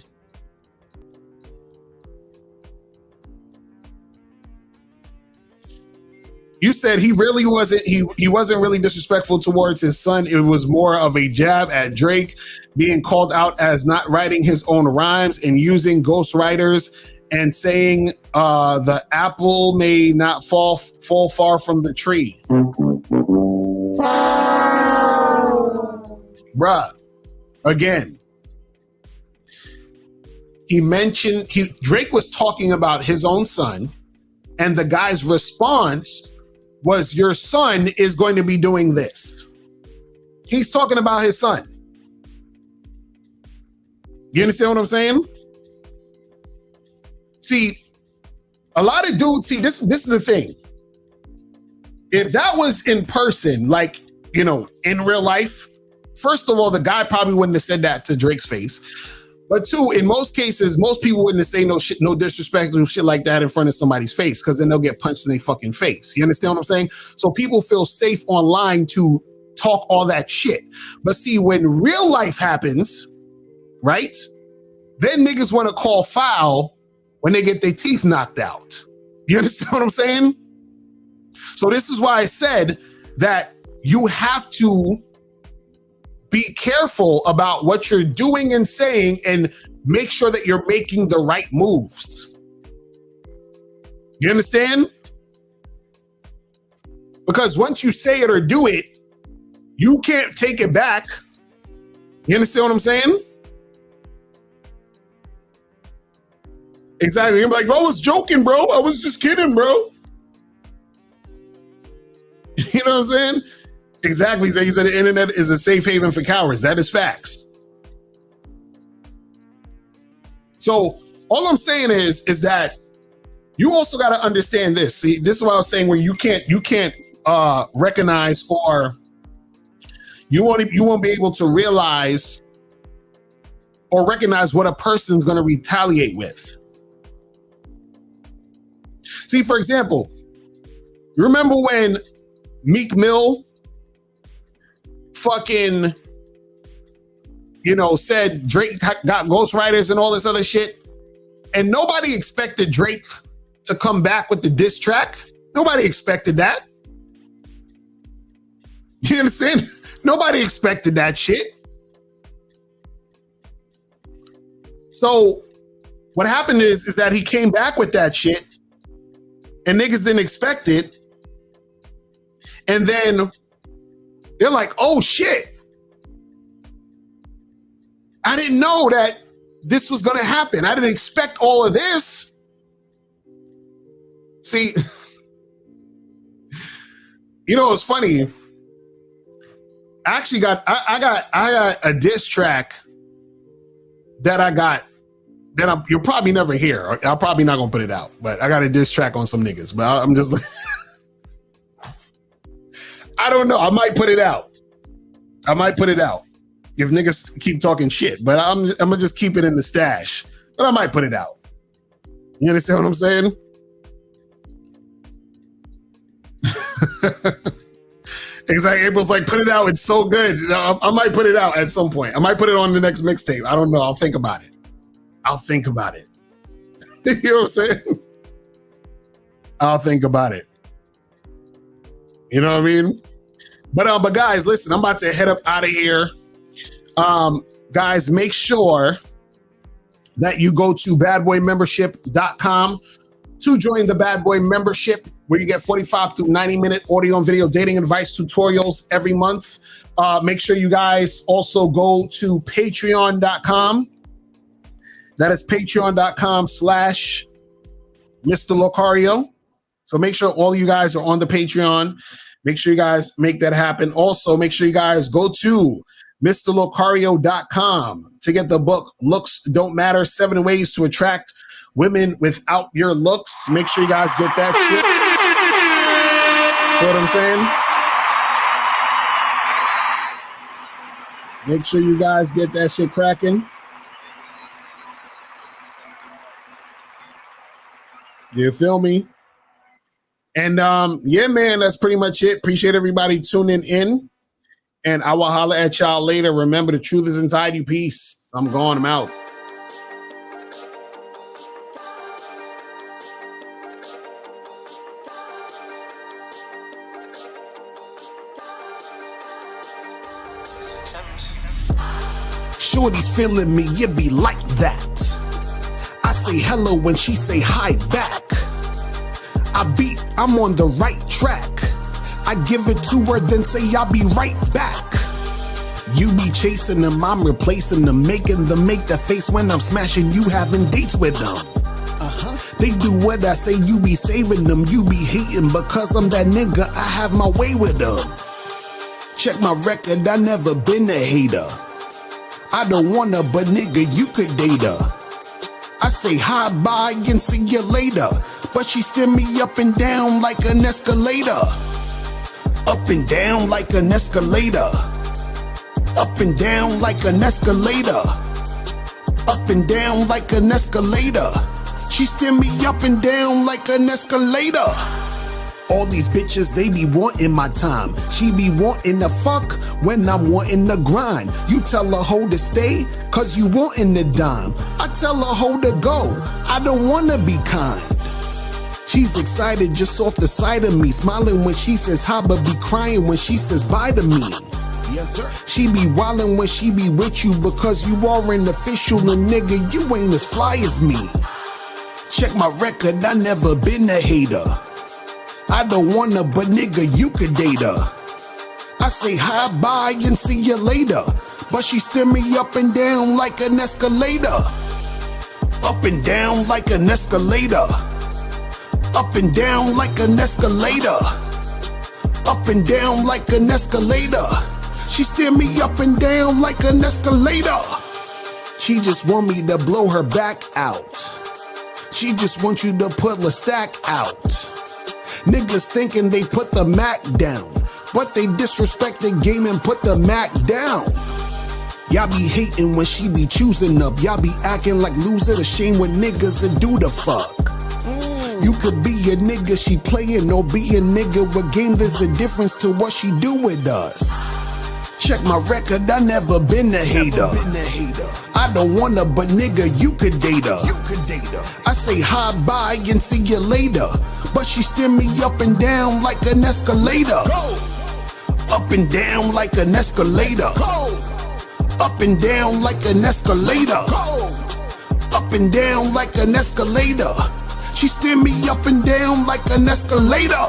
You said he really wasn't, he wasn't really disrespectful towards his son. It was more of a jab at Drake being called out as not writing his own rhymes and using ghostwriters and saying the apple may not fall far from the tree. Bruh, again, Drake was talking about his own son, and the guy's response was, your son is going to be doing this. He's talking about his son. You understand what I'm saying? See, a lot of dudes, this is the thing. If that was in person, like, you know, in real life, first of all, the guy probably wouldn't have said that to Drake's face. But two, in most cases, most people wouldn't say no shit, no disrespectful shit like that in front of somebody's face, because then they'll get punched in their fucking face. You understand what I'm saying? So people feel safe online to talk all that shit. But see, when real life happens, right? Then niggas want to call foul when they get their teeth knocked out. You understand what I'm saying? So this is why I said that you have to be careful about what you're doing and saying and make sure that you're making the right moves. You understand? Because once you say it or do it, you can't take it back. You understand what I'm saying? Exactly. I'm like, I was joking, bro. I was just kidding, bro. You know what I'm saying? Exactly. He said the internet is a safe haven for cowards. That is facts. So all I'm saying is that you also got to understand this. See, this is what I was saying, where you can't recognize, or you won't be able to realize or recognize what a person's going to retaliate with. See, for example, you remember when Meek Mill fucking, you know, said Drake got ghostwriters and all this other shit, and nobody expected Drake to come back with the diss track? Nobody expected that. You understand? Nobody expected that shit. So what happened is that he came back with that shit, and niggas didn't expect it. And then they're like, oh shit, I didn't know that this was gonna happen. I didn't expect all of this. See, you know, it's funny. I actually got a diss track that I got that you'll probably never hear. I'm probably not gonna put it out, but I got a diss track on some niggas. But I'm just like, I don't know. I might put it out. If niggas keep talking shit, but I'm gonna just keep it in the stash. But I might put it out. You understand what I'm saying? Exactly. April's like, put it out. It's so good. I might put it out at some point. I might put it on the next mixtape. I don't know. I'll think about it. You know what I'm saying? I'll think about it. You know what I mean? But guys, listen, I'm about to head up out of here. Guys, make sure that you go to badboymembership.com to join the Bad Boy membership, where you get 45 to 90-minute audio and video dating advice tutorials every month. Make sure you guys also go to patreon.com. That is patreon.com/Mr. Locario. So make sure all you guys are on the Patreon. Make sure you guys make that happen. Also, make sure you guys go to MrLocario.com to get the book Looks Don't Matter, 7 Ways to Attract Women Without Your Looks. Make sure you guys get that shit. You know what I'm saying? Make sure you guys get that shit cracking. You feel me? And yeah, man, that's pretty much it. Appreciate everybody tuning in. And I will holler at y'all later. Remember, the truth is inside you. Peace. I'm gone. I'm out. Shorty's feeling me, it be like that. I say hello when she say hi back. I'm on the right track. I give it to her, then say I'll be right back. You be chasing them, I'm replacing them, making them make that face when I'm smashing you, having dates with them. They do what I say, you be saving them, you be hating because I'm that nigga, I have my way with them. Check my record, I never been a hater. I don't wanna, but nigga, you could date her. I say hi, bye, and see you later. But she steer me up and down like an escalator. Up and down like an escalator. Up and down like an escalator. Up and down like an escalator. She steer me up and down like an escalator. All these bitches, they be wanting my time. She be wanting to fuck when I'm wanting to grind. You tell a hoe to stay, cause you wanting to dime. I tell a hoe to go, I don't wanna be kind. She's excited just off the sight of me, smiling when she says hi, but be crying when she says bye to me. Yes, sir. She be wildin' when she be with you because you are an official, and nigga, you ain't as fly as me. Check my record, I never been a hater. I don't wanna, but nigga, you could date her. I say hi, bye, and see you later. But she steer me up and down like an escalator. Up and down like an escalator. Up and down like an escalator. Up and down like an escalator. She steer me up and down like an escalator. She just want me to blow her back out. She just want you to put the stack out. Niggas thinking they put the Mac down, but they disrespect the game and put the Mac down. Y'all be hating when she be choosing up. Y'all be acting like loser, the shame when niggas that do the fuck. You could be a nigga she playing or be a nigga with game. There's a difference to what she do with us. Check my record, I never been a hater. I don't wanna, but nigga, you could date her. I say hi, bye, and see you later. But she steer me up and down like an escalator. Up and down like an escalator. Up and down like an escalator. Up and down like an escalator. She steer me up and down like an escalator.